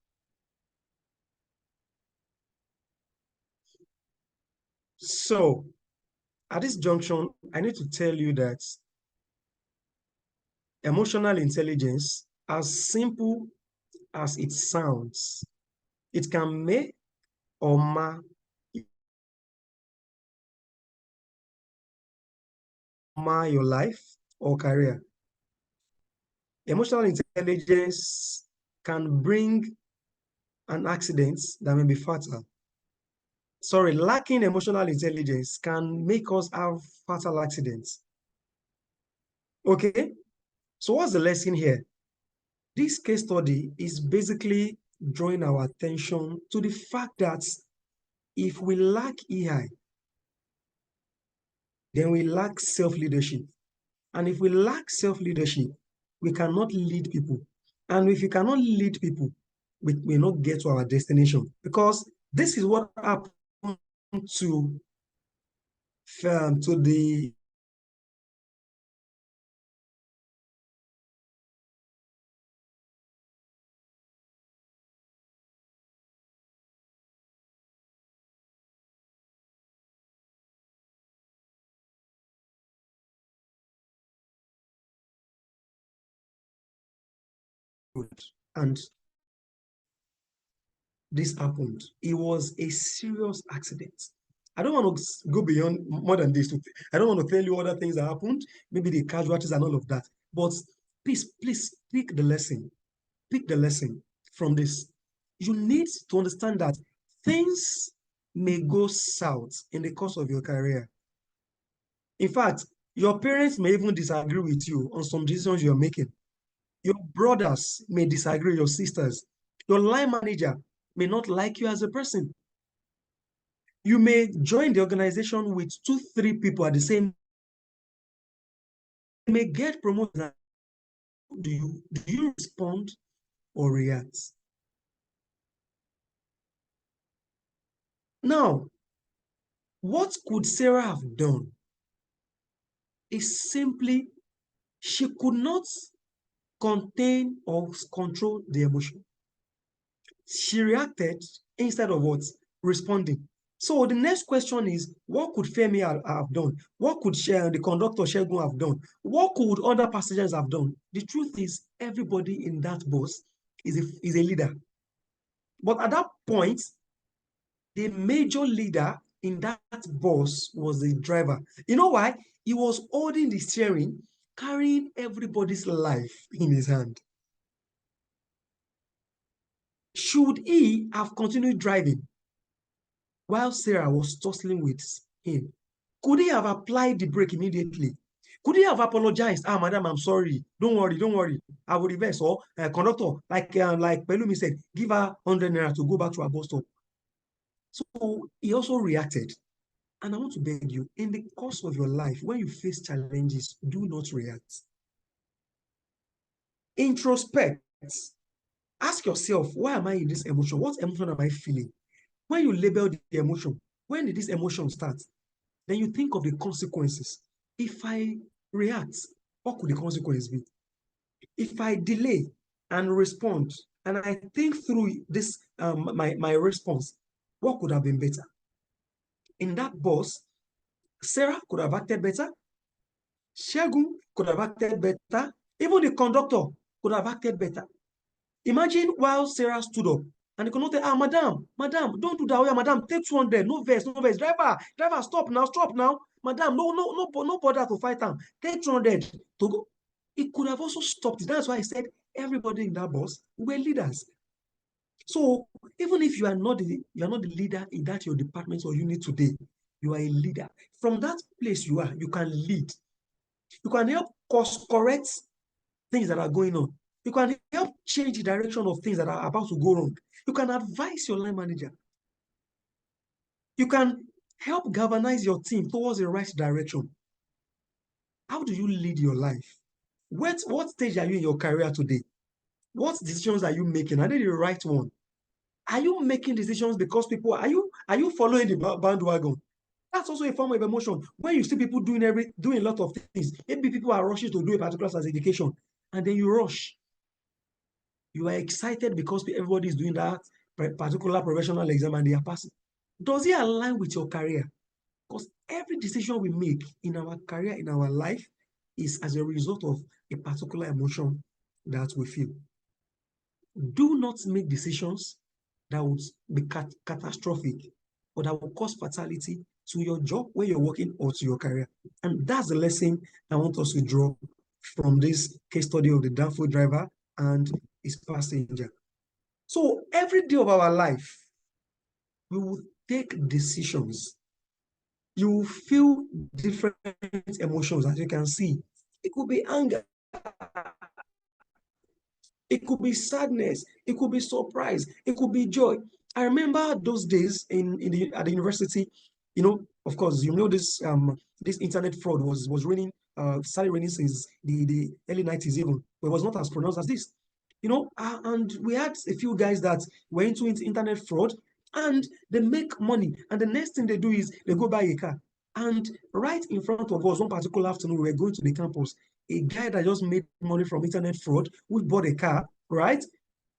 Speaker 2: So, at this junction, I need to tell you that emotional intelligence, as simple as it sounds, it can make or mar your life or career. Emotional intelligence can bring an accident that may be fatal. Sorry, lacking emotional intelligence can make us have fatal accidents. Okay, so what's the lesson here? This case study is basically drawing our attention to the fact that if we lack EI, then we lack self-leadership. And if we lack self-leadership, we cannot lead people. And if we cannot lead people, we will not get to our destination. Because this is what happened to the and this happened. It was a serious accident. I don't want to go beyond more than this. I don't want to tell you other things that happened, maybe the casualties and all of that. But please pick the lesson. Pick the lesson from this. You need to understand that things may go south in the course of your career. In fact, your parents may even disagree with you on some decisions you're making. Your brothers may disagree, your sisters. Your line manager may not like you as a person. You may join the organization with 2-3 people at the same. You may get promoted. Do you respond or react? Now, what could Sarah have done? Is simply she could not contain or control the emotion. She reacted instead of what? Responding. So the next question is, what could Femi have done? What could the conductor Segun have done? What could other passengers have done? The truth is, everybody in that bus is a leader. But at that point, the major leader in that bus was the driver. You know why? He was holding the steering, carrying everybody's life in his hand. Should he have continued driving while Sarah was tussling with him? Could he have applied the brake immediately? Could he have apologized? Ah, madam, I'm sorry. Don't worry. I will reverse. Or conductor, like Pelumi said, give her 100 naira to go back to her bus stop. So he also reacted. And I want to beg you, in the course of your life, when you face challenges, do not react. Introspect. Ask yourself, why am I in this emotion? What emotion am I feeling? When you label the emotion, when did this emotion start? Then you think of the consequences. If I react, what could the consequence be? If I delay and respond, and I think through this, my response, what could have been better? In that bus, Sarah could have acted better. Segun could have acted better. Even the conductor could have acted better. Imagine while Sarah stood up and the conductor, madam, don't do that. Oh, yeah, madam, take 200. No verse. Driver, stop now. Madam, no bother to fight them. Take 200 to go. It could have also stopped it. That's why I said everybody in that bus were leaders. So even if you are not the leader in that your department or unit today, you are a leader. From that place you are, you can lead. You can help course correct things that are going on. You can help change the direction of things that are about to go wrong. You can advise your line manager. You can help galvanize your team towards the right direction. How do you lead your life? What stage are you in your career today? What decisions are you making? Are they the right one? Are you making decisions because people are you following the bandwagon? That's also a form of emotion. When you see people doing a lot of things, maybe people are rushing to do a particular certification, and then you rush. You are excited because everybody is doing that particular professional exam and they are passing. Does it align with your career? Because every decision we make in our career, in our life, is as a result of a particular emotion that we feel. Do not make decisions that would be catastrophic or that will cause fatality to your job where you're working or to your career. And that's the lesson I want us to draw from this case study of the downfall driver and his passenger. So every day of our life, we will take decisions. You will feel different emotions, as you can see. It could be anger. It could be sadness. It could be surprise. It could be joy. I remember those days at the university. Of course, this internet fraud was raining. Started raining since the early 90s even, but it was not as pronounced as this. And we had a few guys that were into internet fraud, and they make money, and the next thing they do is they go buy a car. And right in front of us, one particular afternoon, we were going to the campus. A guy that just made money from internet fraud, who bought a car, right,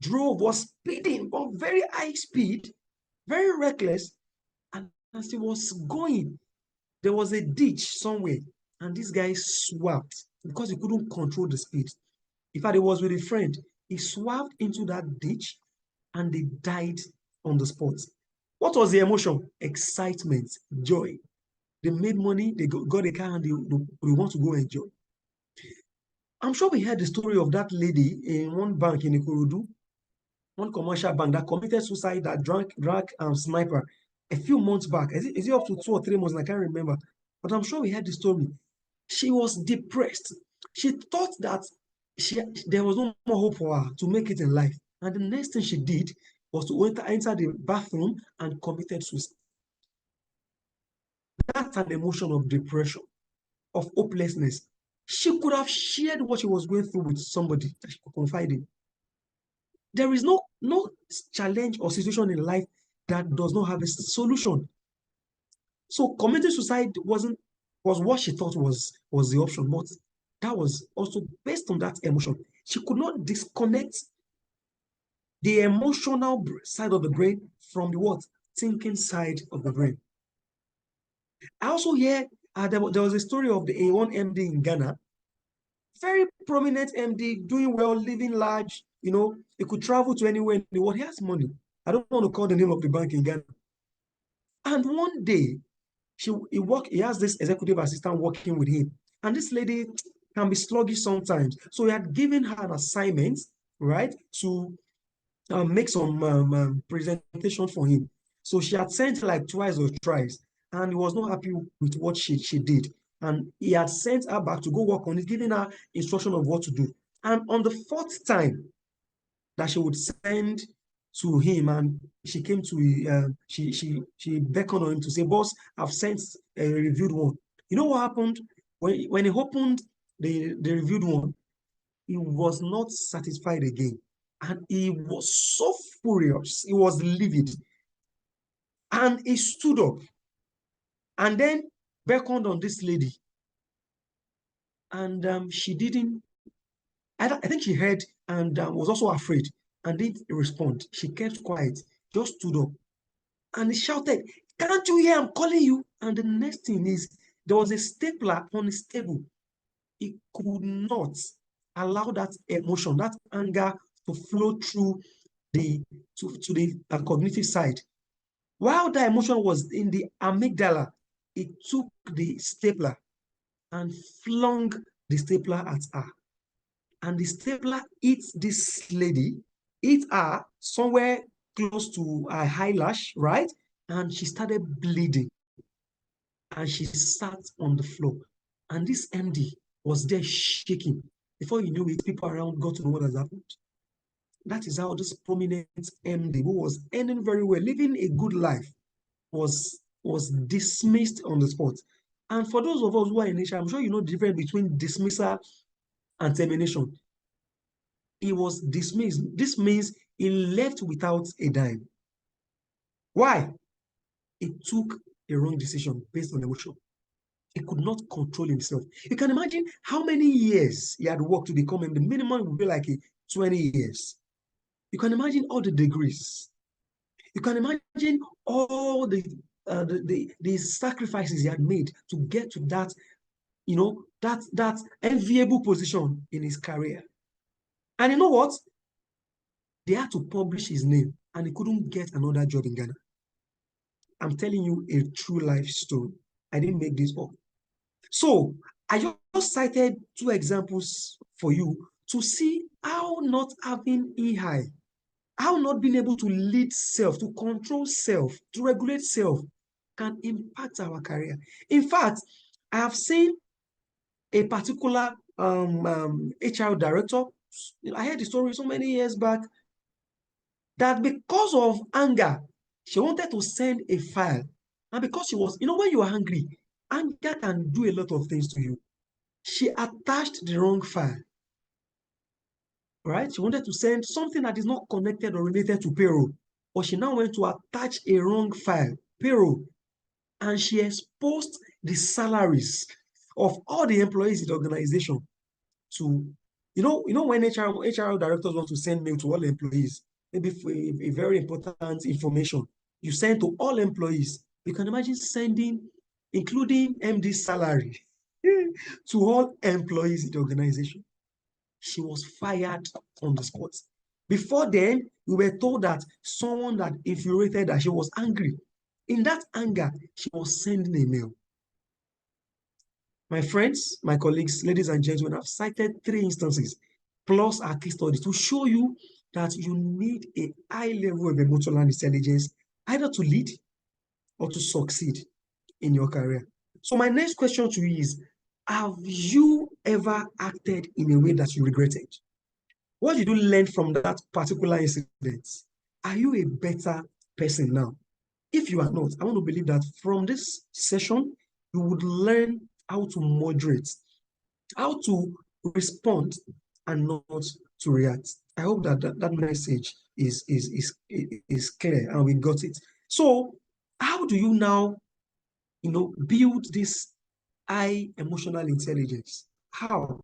Speaker 2: was speeding, but very high speed, very reckless, and as he was going, there was a ditch somewhere, and this guy swerved because he couldn't control the speed. In fact, he was with a friend. He swerved into that ditch, and they died on the spot. What was the emotion? Excitement, joy. They made money, they got a car, and they want to go enjoy. I'm sure we heard the story of that lady in one bank in Ikorodu, one commercial bank that committed suicide, that drank sniper a few months back. Is it up to 2 or 3 months? I can't remember. But I'm sure we heard the story. She was depressed. She thought that there was no more hope for her to make it in life. And the next thing she did was to enter the bathroom and committed suicide. That's an emotion of depression, of hopelessness. She could have shared what she was going through with somebody that she could confide in. There is no challenge or situation in life that does not have a solution. So committing suicide was what she thought was the option, but that was also based on that emotion. She could not disconnect the emotional side of the brain from the what? Thinking side of the brain. I also hear there was a story of the A1 MD in Ghana. Very prominent MD, doing well, living large, he could travel to anywhere in the world. He has money. I don't want to call the name of the bank in Ghana. And one day, he has this executive assistant working with him. And this lady can be sluggish sometimes. So he had given her an assignment, right, to make some presentation for him. So she had sent like twice or thrice, and he was not happy with what she did. And he had sent her back to go work on it, giving her instruction of what to do. And on the 4th time that she would send to him, and she came to she beckoned on him to say, "Boss, I've sent a reviewed one." You know what happened? When he opened the reviewed one, he was not satisfied again. And he was so furious. He was livid. And he stood up and then beckoned on this lady. And she didn't, I think she heard and was also afraid and didn't respond. She kept quiet, just stood up. And he shouted, "Can't you hear I'm calling you?" And the next thing is, there was a stapler on his table. He could not allow that emotion, that anger to flow through the cognitive side. While the emotion was in the amygdala, he took the stapler and flung the stapler at her. And the stapler hit this lady, hit her somewhere close to her eyelash, right? And she started bleeding. And she sat on the floor. And this MD was there shaking. Before you knew it, people around got to know what has happened. That is how this prominent MD, who was earning very well, living a good life, was dismissed on the spot. And for those of us who are in HR, I'm sure you know the difference between dismissal and termination. He was dismissed. This means he left without a dime. Why? He took a wrong decision based on emotion. He could not control himself. You can imagine how many years he had worked to become him. The minimum would be like 20 years. You can imagine all the degrees. You can imagine all the sacrifices he had made to get to that, that enviable position in his career. And you know what? They had to publish his name, and he couldn't get another job in Ghana. I'm telling you a true life story. I didn't make this up. So I just cited 2 examples for you to see how not having EI, how not being able to lead self, to control self, to regulate self can impact our career. In fact, I have seen a particular HR director. I heard the story so many years back that because of anger, she wanted to send a file. And because she was, when you are angry, anger can do a lot of things to you. She attached the wrong file. Right? She wanted to send something that is not connected or related to payroll. But she now went to attach a wrong file, payroll. And she exposed the salaries of all the employees in the organization to, when HR directors want to send mail to all employees, maybe for a very important information, you send to all employees. You can imagine sending, including MD's salary, to all employees in the organization. She was fired on the spot. Before then, we were told that someone that infuriated her, she was angry. In that anger, she was sending a mail. My friends, my colleagues, ladies and gentlemen, I've cited 3 instances plus our case study to show you that you need a high level of emotional intelligence either to lead or to succeed in your career. So my next question to you is, have you ever acted in a way that you regretted? What did you learn from that particular incident? Are you a better person now? If you are not, I want to believe that from this session, you would learn how to moderate, how to respond, and not to react. I hope that message is clear and we got it. So how do you now, build this high emotional intelligence? How?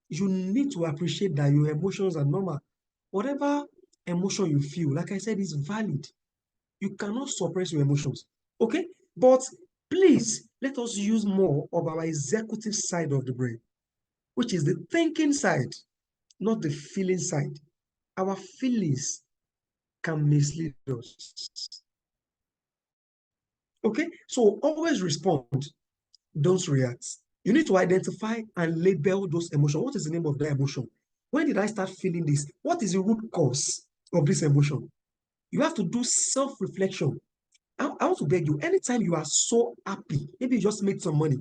Speaker 2: You need to appreciate that your emotions are normal. Whatever emotion you feel, like I said, is valid. You cannot suppress your emotions. Okay? But please, let us use more of our executive side of the brain, which is the thinking side, not the feeling side. Our feelings can mislead us. Okay? So always respond, don't react. You need to identify and label those emotions. What is the name of that emotion? When did I start feeling this? What is the root cause of this emotion? You have to do self-reflection. I want to beg you, anytime you are so happy, maybe you just made some money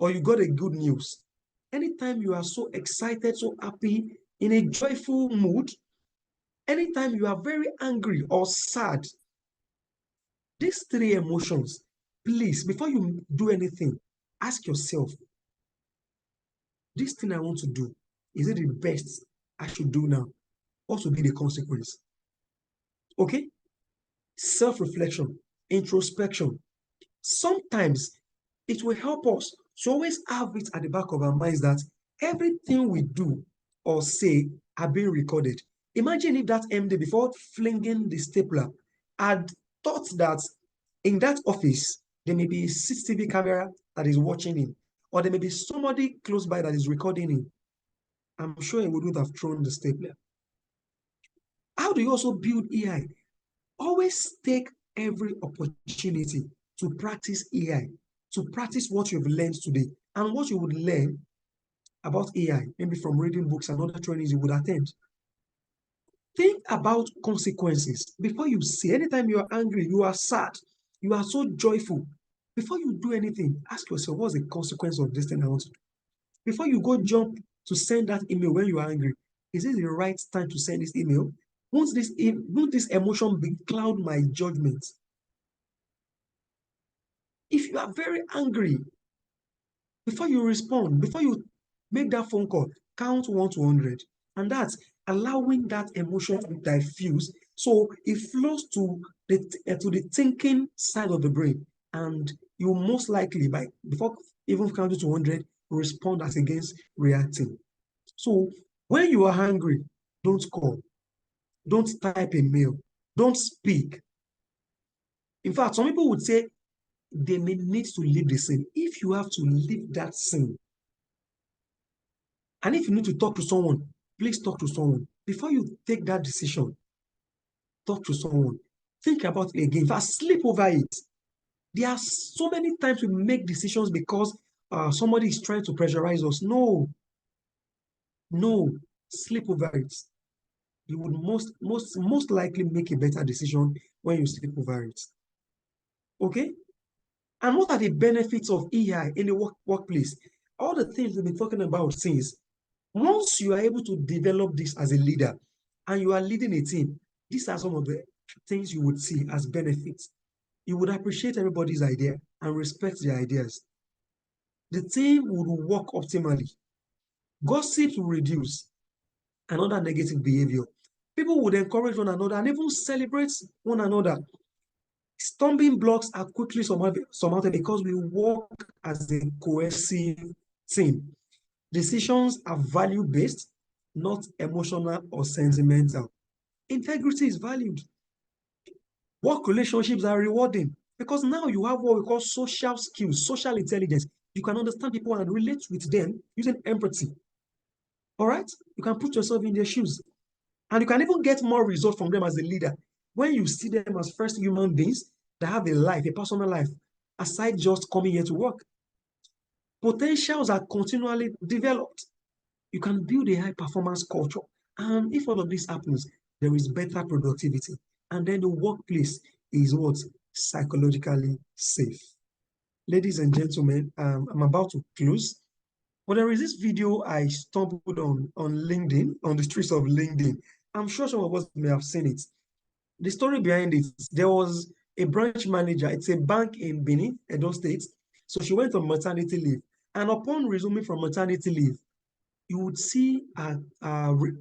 Speaker 2: or you got a good news, anytime you are so excited, so happy, in a joyful mood, anytime you are very angry or sad, these 3 emotions, please, before you do anything, ask yourself, this thing I want to do, is it the best I should do now? What will be the consequence? Okay? Self-reflection, introspection. Sometimes it will help us to always have it at the back of our minds that everything we do or say are being recorded. Imagine if that MD, before flinging the stapler, had thought that in that office, there may be a CCTV camera that is watching him, or there may be somebody close by that is recording him. I'm sure he wouldn't have thrown the stapler. How do you also build EI? Always take every opportunity to practice EI, to practice what you've learned today and what you would learn about AI, maybe from reading books and other trainings you would attend. Think about consequences before you say. Anytime you are angry, you are sad, you are so joyful. Before you do anything, ask yourself, what's the consequence of this thing I want to do? Before you go jump to send that email when you are angry, is it the right time to send this email? Won't this emotion cloud my judgment? If you are very angry, before you respond, before you make that phone call, count 1 to 100. And that's allowing that emotion to diffuse so it flows to the thinking side of the brain. And you most likely, before even counting to 100, respond as against reacting. So when you are angry, don't call, don't type a mail, don't speak. In fact, some people would say they may need to leave the scene. If you have to leave that scene, and if you need to talk to someone, please talk to someone. Before you take that decision, talk to someone. Think about it again. First, sleep over it. There are so many times we make decisions because somebody is trying to pressurize us. No, no, sleep over it. You would most likely make a better decision when you sleep over it. Okay? And what are the benefits of EI in the workplace? All the things we've been talking about since. Once you are able to develop this as a leader and you are leading a team, these are some of the things you would see as benefits. You would appreciate everybody's idea and respect their ideas. The team would work optimally. Gossip will reduce, and other negative behavior. People would encourage one another and even celebrate one another. Stumbling blocks are quickly surmounted because we work as a cohesive team. Decisions are value-based, not emotional or sentimental. Integrity is valued. Work relationships are rewarding because now you have what we call social skills, social intelligence. You can understand people and relate with them using empathy. All right? You can put yourself in their shoes. And you can even get more results from them as a leader when you see them as first human beings that have a life, a personal life, aside just coming here to work. Potentials are continually developed. You can build a high performance culture. And if all of this happens, there is better productivity. And then the workplace is what? Psychologically safe. Ladies and gentlemen, I'm about to close. But there is this video I stumbled on LinkedIn, on the streets of LinkedIn. I'm sure some of us may have seen it. The story behind it, there was a branch manager. It's a bank in Benin, Edo State. So she went on maternity leave. And upon resuming from maternity leave, you would see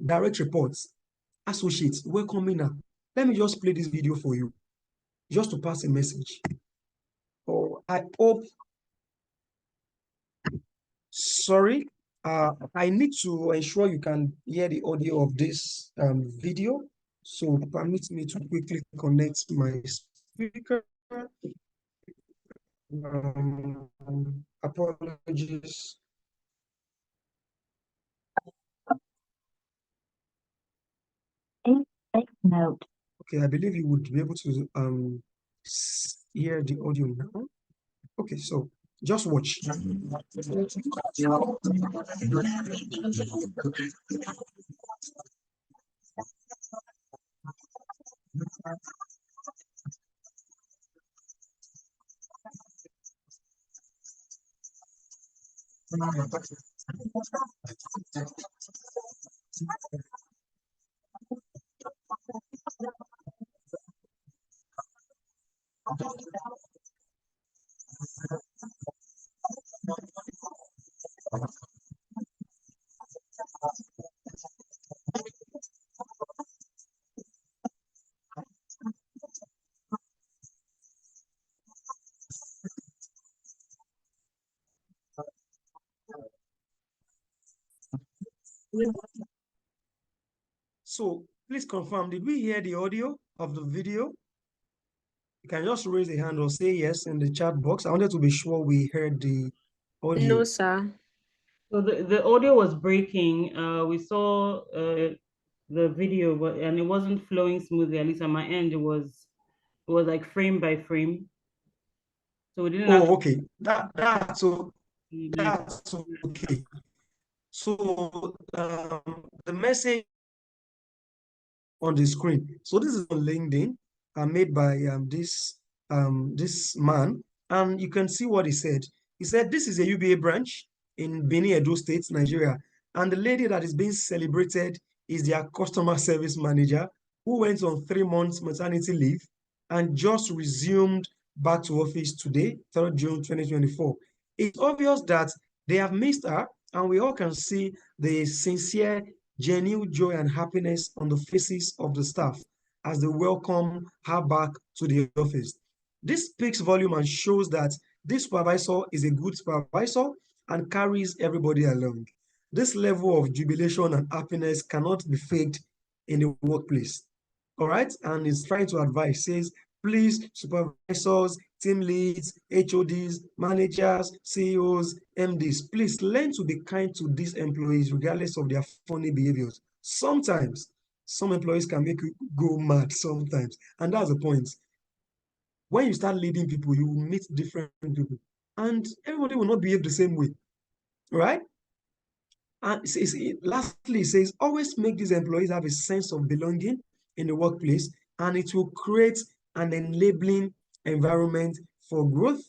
Speaker 2: direct reports, associates welcoming her. Let me just play this video for you, just to pass a message. Oh, I hope, sorry, I need to ensure you can hear the audio of this video. So permit me to quickly connect my speaker. Apologies. Take note. Okay, I believe you would be able to hear the audio now. Okay, so just watch. So please confirm, did we hear the audio of the video? You can just raise a hand or say yes in the chat box. I wanted to be sure we heard the audio.
Speaker 3: No, sir.
Speaker 1: So the audio was breaking. We saw the video, and it wasn't flowing smoothly. At least on my end, it was like frame by frame. So we didn't
Speaker 2: Oh, okay. That's okay. So the message on the screen. So this is on LinkedIn, made by this man, and you can see what he said. He said, this is a UBA branch in Benin, Edo State, Nigeria. And the lady that is being celebrated is their customer service manager, who went on 3 months maternity leave and just resumed back to office today, 3rd June 2024. It's obvious that they have missed her, and we all can see the sincere, genuine joy and happiness on the faces of the staff as they welcome her back to the office. This speaks volume and shows that this supervisor is a good supervisor and carries everybody along. This level of jubilation and happiness cannot be faked in the workplace. All right, and he's trying to advise, says, please, supervisors, team leads, HODs, managers, CEOs, MDs, please learn to be kind to these employees regardless of their funny behaviors. Sometimes, some employees can make you go mad sometimes, and that's the point. When you start leading people, you will meet different people, and everybody will not behave the same way, right? And lastly, it says, always make these employees have a sense of belonging in the workplace, and it will create an enabling environment for growth,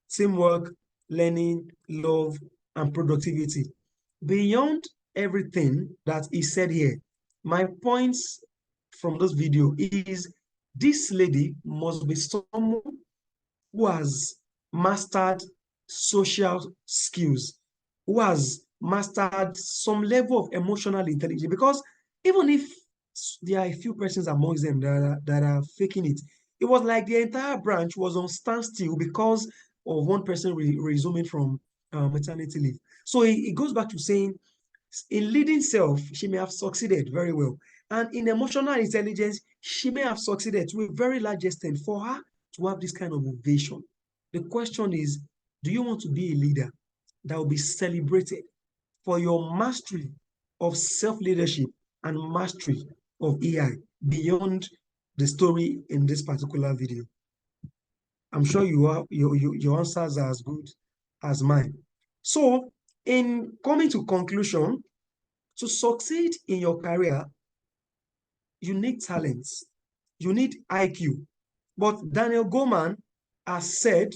Speaker 2: teamwork, learning, love, and productivity. Beyond everything that is said here, my points from this video is this lady must be someone who has mastered social skills, who has mastered some level of emotional intelligence, because even if there are a few persons amongst them that are faking it, it was like the entire branch was on standstill because of one person resuming from maternity leave. So it goes back to saying, in leading self, she may have succeeded very well. And in emotional intelligence, she may have succeeded to a very large extent. For her to have this kind of ovation, the question is, do you want to be a leader that will be celebrated for your mastery of self-leadership and mastery of AI beyond the story in this particular video? I'm sure your answers are as good as mine. So in coming to conclusion, to succeed in your career, you need talents, you need IQ. But Daniel Goleman has said,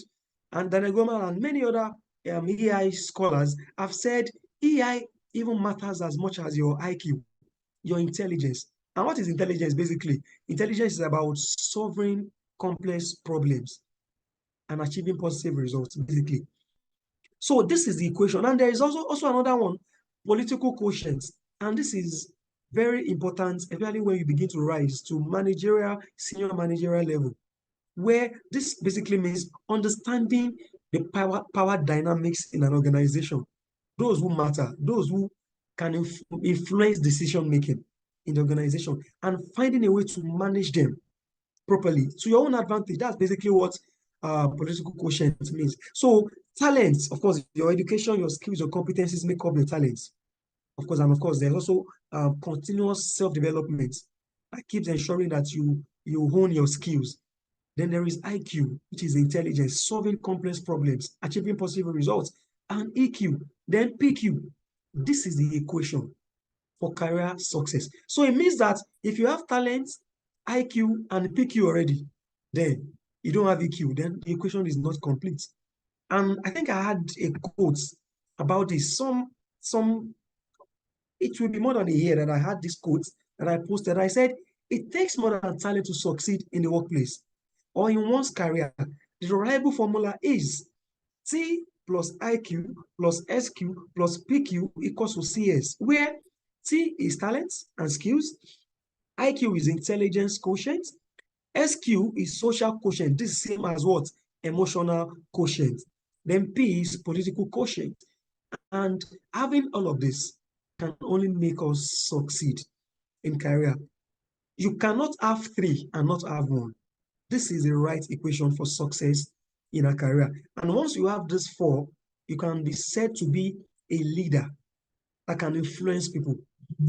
Speaker 2: and Daniel Goleman and many other AI scholars have said, AI even matters as much as your IQ, your intelligence. And what is intelligence? Basically, intelligence is about solving complex problems and achieving positive results, basically. So this is the equation. And there is also another one, political quotient. And this is very important, especially when you begin to rise to managerial, senior managerial level, where this basically means understanding the power dynamics in an organization. Those who matter, those who can influence decision making in the organization, and finding a way to manage them properly to your own advantage. That's basically what political quotient means. So talents, of course, your education, your skills, your competencies make up your talents. Of course, and of course, there's also continuous self-development that keeps ensuring that you hone your skills. Then there is IQ, which is intelligence, solving complex problems, achieving positive results, and EQ, then PQ. This is the equation for career success. So it means that if you have talent, IQ, and PQ already, then you don't have EQ, then the equation is not complete. And I think I had a quote about this. It will be more than a year that I had this quote that I posted. I said, it takes more than talent to succeed in the workplace or in one's career. The reliable formula is T plus IQ plus SQ plus PQ equals to CS, where T is talent and skills, IQ is intelligence quotient, SQ is social quotient. This is same as what? Emotional quotient. Then P is political quotient. And having all of this can only make us succeed in career. You cannot have 3 and not have 1. This is the right equation for success in a career. And once you have this 4, you can be said to be a leader that can influence people,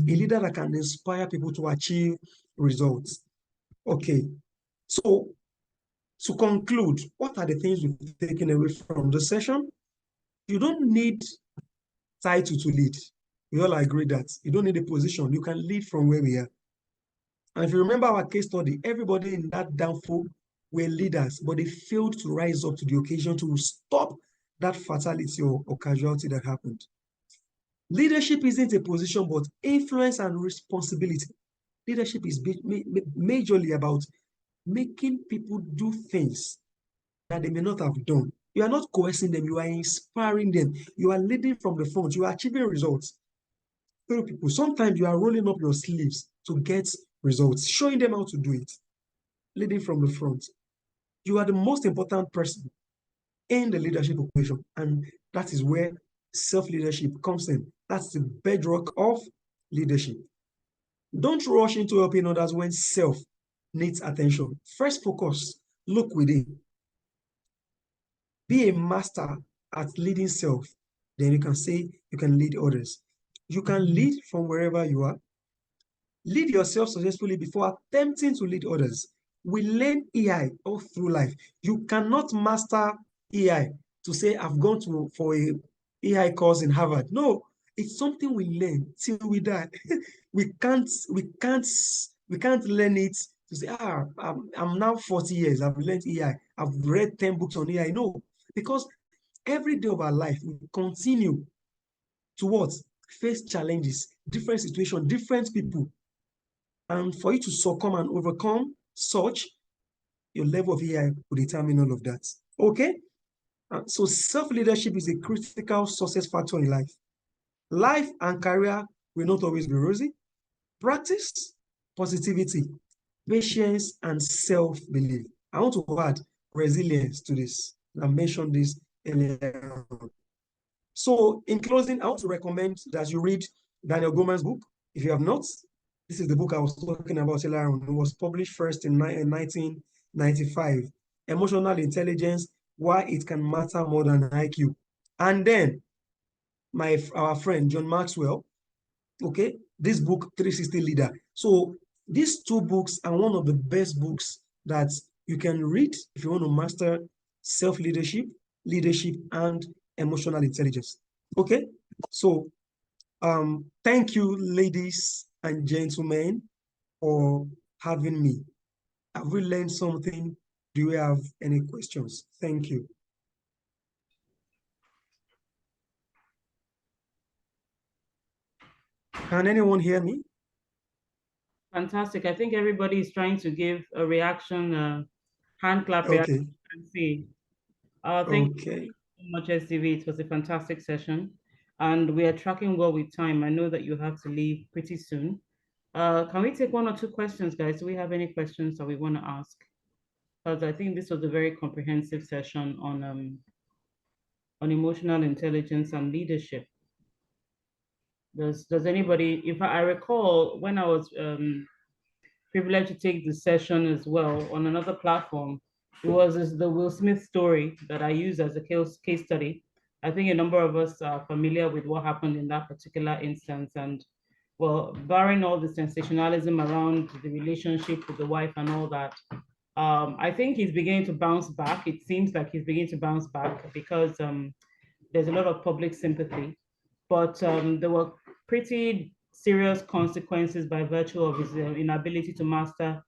Speaker 2: a leader that can inspire people to achieve results. Okay, so to conclude, what are the things we've taken away from the session? You don't need title to lead. We all agree that you don't need a position. You can lead from where we are. And if you remember our case study, everybody in that downfall were leaders, but they failed to rise up to the occasion to stop that fatality or casualty that happened. Leadership isn't a position, but influence and responsibility. Leadership is majorly about making people do things that they may not have done. You are not coercing them, you are inspiring them. You are leading from the front, you are achieving results through people. Sometimes you are rolling up your sleeves to get results, showing them how to do it, leading from the front. You are the most important person in the leadership equation, and that is where self-leadership comes in. That's the bedrock of leadership. Don't rush into helping others when self needs attention. First focus, look within. Be a master at leading self. Then you can say you can lead others. You can lead from wherever you are. Lead yourself successfully before attempting to lead others. We learn AI all through life. You cannot master AI to say, I've gone for a AI course in Harvard. No, it's something we learn till we die. we can't learn it to say, I'm now 40 years, I've learned AI, I've read 10 books on AI. No, because every day of our life, we continue to what? Face challenges, different situations, different people. And for you to succumb and overcome such, your level of AI will determine all of that. Okay? So self-leadership is a critical success factor in life. Life and career will not always be rosy. Practice positivity, patience, and self-belief. I want to add resilience to this. I mentioned this earlier. So in closing, I want to recommend that you read Daniel Goleman's book. If you have not, this is the book I was talking about earlier on. It was published first in 1995. Emotional Intelligence, Why It Can Matter More Than IQ. And then our friend John Maxwell, okay, this book, 360 Leader. So these two books are one of the best books that you can read if you want to master self-leadership, leadership, and emotional intelligence. Okay, so thank you, ladies and gentlemen, for having me. Have we learned something? Do you have any questions? Thank you. Can anyone hear me?
Speaker 1: Fantastic. I think everybody is trying to give a reaction, hand clap reaction.
Speaker 2: Okay.
Speaker 1: Thank you so much, SDV. It was a fantastic session. And we are tracking well with time. I know that you have to leave pretty soon. Can we take one or two questions, guys? Do we have any questions that we want to ask? Because I think this was a very comprehensive session on emotional intelligence and leadership. Does anybody, if I recall, when I was privileged to take the session as well on another platform, it was the Will Smith story that I used as a case study. I think a number of us are familiar with what happened in that particular instance. And well, barring all the sensationalism around the relationship with the wife and all that, I think he's beginning to bounce back. It seems like he's beginning to bounce back because there's a lot of public sympathy. But there were pretty serious consequences by virtue of his inability to master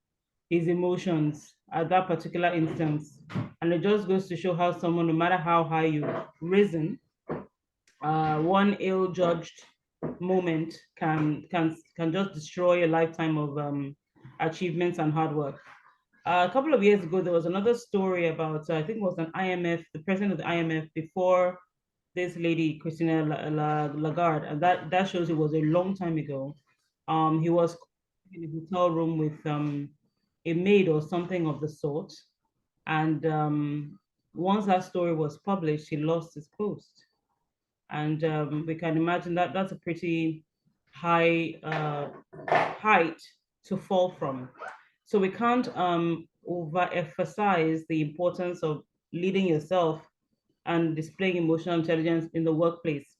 Speaker 1: his emotions at that particular instance. And it just goes to show how someone, no matter how high you've risen, one ill-judged moment can just destroy a lifetime of achievements and hard work. A couple of years ago, there was another story about, I think it was an IMF, the president of the IMF before this lady, Christina Lagarde, and that shows it was a long time ago. He was in a hotel room with a maid or something of the sort. And once that story was published, he lost his post. And we can imagine that that's a pretty high height to fall from. So we can't overemphasize the importance of leading yourself and displaying emotional intelligence in the workplace.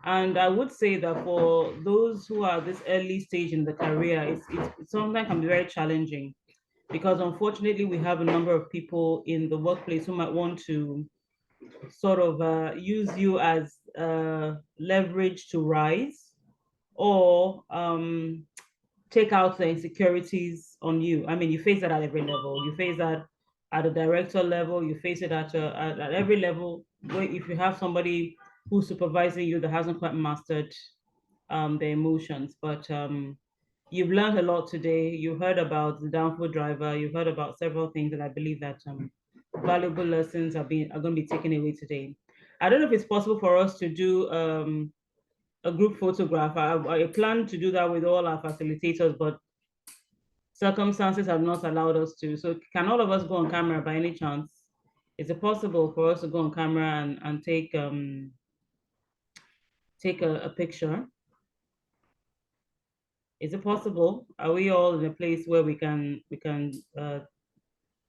Speaker 1: And I would say that for those who are this early stage in the career, it sometimes can be very challenging because unfortunately we have a number of people in the workplace who might want to sort of use you as leverage to rise or take out the insecurities on you. I mean, you face that at every level. You face that at the director level. You face it at every level. If you have somebody who's supervising you that hasn't quite mastered the emotions, but you've learned a lot today. You heard about the downfall driver. You've heard about several things that I believe that valuable lessons are going to be taken away today. I don't know if it's possible for us to do a group photograph. I plan to do that with all our facilitators, but circumstances have not allowed us to. So can all of us go on camera by any chance? Is it possible for us to go on camera and take a picture? Is it possible? Are we all in a place where we can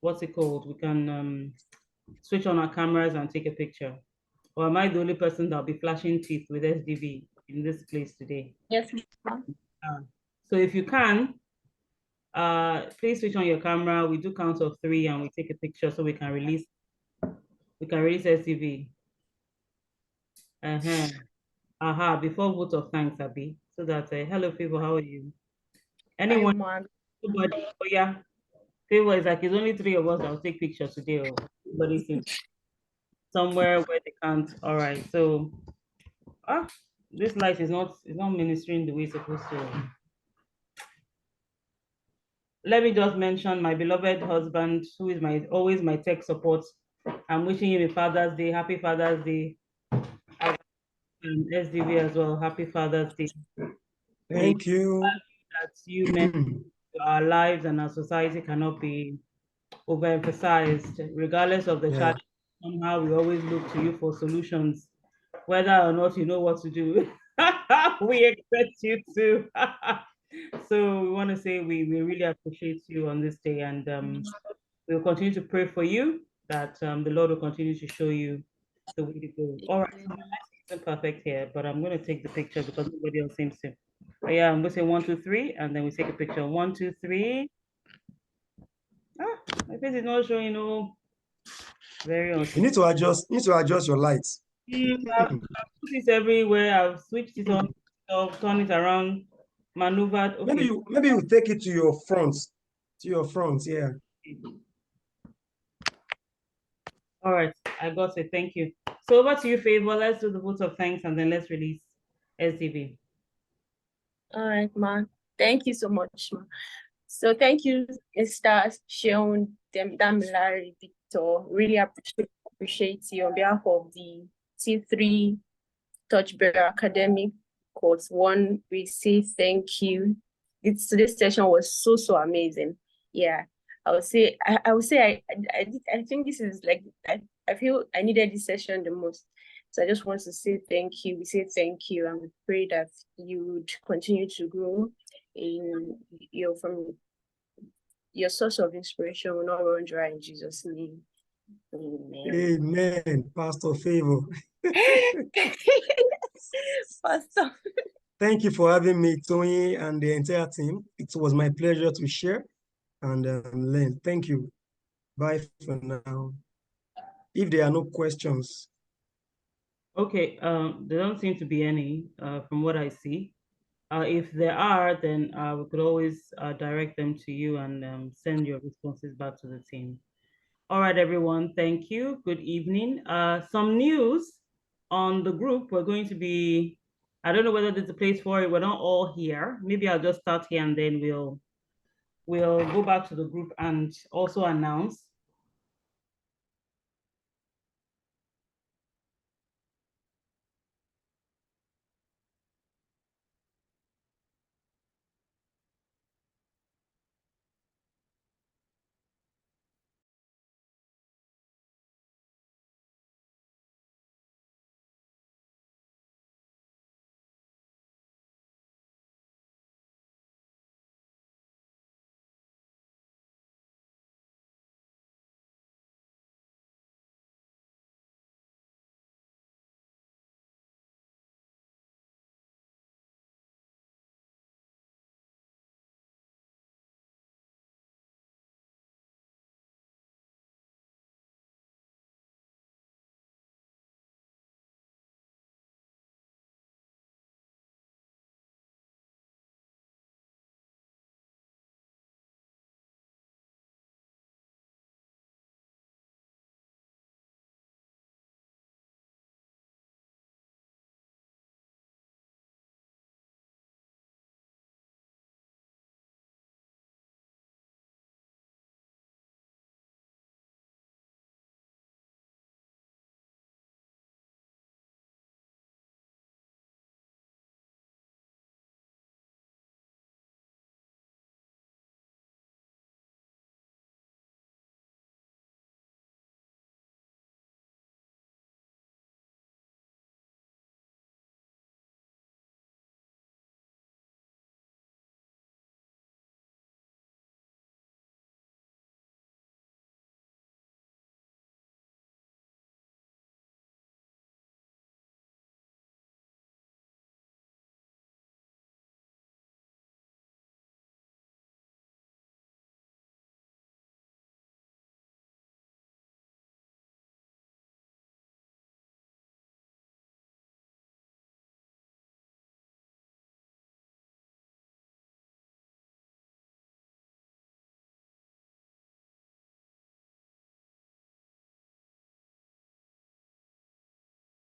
Speaker 1: what's it called? We can switch on our cameras and take a picture? Or am I the only person that'll be flashing teeth with SDV in this place today?
Speaker 4: Yes, ma'am.
Speaker 1: So if you can, please switch on your camera. We do count of 3 and we take a picture so we can release SDV. Before vote of thanks, Abby. So that hello Favor, how are you? Anyone? Nobody? Oh yeah. Favor is like it's only 3 of us that will take pictures today. Or everybody seems somewhere where they can't. All right. So this light is not ministering the way it's supposed to. Let me just mention my beloved husband, who is always my tech support. I'm wishing him a Father's Day. Happy Father's Day. And SDV as well. Happy Father's Day.
Speaker 2: Thank you.
Speaker 1: That you meant our lives and our society cannot be overemphasized, regardless of the challenge. Somehow we always look to you for solutions, whether or not you know what to do. We expect you to. So we want to say we really appreciate you on this day, and we'll continue to pray for you that the Lord will continue to show you the way to go. All right, so my life isn't perfect here, but I'm going to take the picture because nobody else seems to. But yeah, I'm going to say 1, 2, 3, and then we take a picture. 1, 2, 3. My face is not showing. No, very
Speaker 2: You need to adjust. Your lights.
Speaker 1: I've put this everywhere. I've switched it on, turn it around, maneuvered. Okay.
Speaker 2: Maybe you take it to your front. Yeah.
Speaker 1: All right, I got it. Thank you. So over to you, Favor. Let's do the vote of thanks and then let's release SDV.
Speaker 4: All right, ma. Thank you so much, ma. So thank you, Mr. Seun Damilare Victor. Really appreciate you on behalf of the T3 Torchbearers Academic Course 1. We say thank you. Today's session was so amazing. Yeah, I would say I think this is like I feel I needed this session the most. So I just want to say thank you. We say thank you, and we pray that you would continue to grow in from your source of inspiration will not run dry in Jesus' name. Amen.
Speaker 2: Amen. Pastor Favor.
Speaker 4: Pastor.
Speaker 2: Thank you for having me, Tony, and the entire team. It was my pleasure to share and learn. Thank you. Bye for now. If there are no questions.
Speaker 1: Okay, there don't seem to be any from what I see. If there are, then we could always direct them to you and send your responses back to the team. All right, everyone, thank you. Good evening. Some news on the group. We're going to be, I don't know whether there's a place for it. We're not all here. Maybe I'll just start here and then we'll go back to the group and also announce.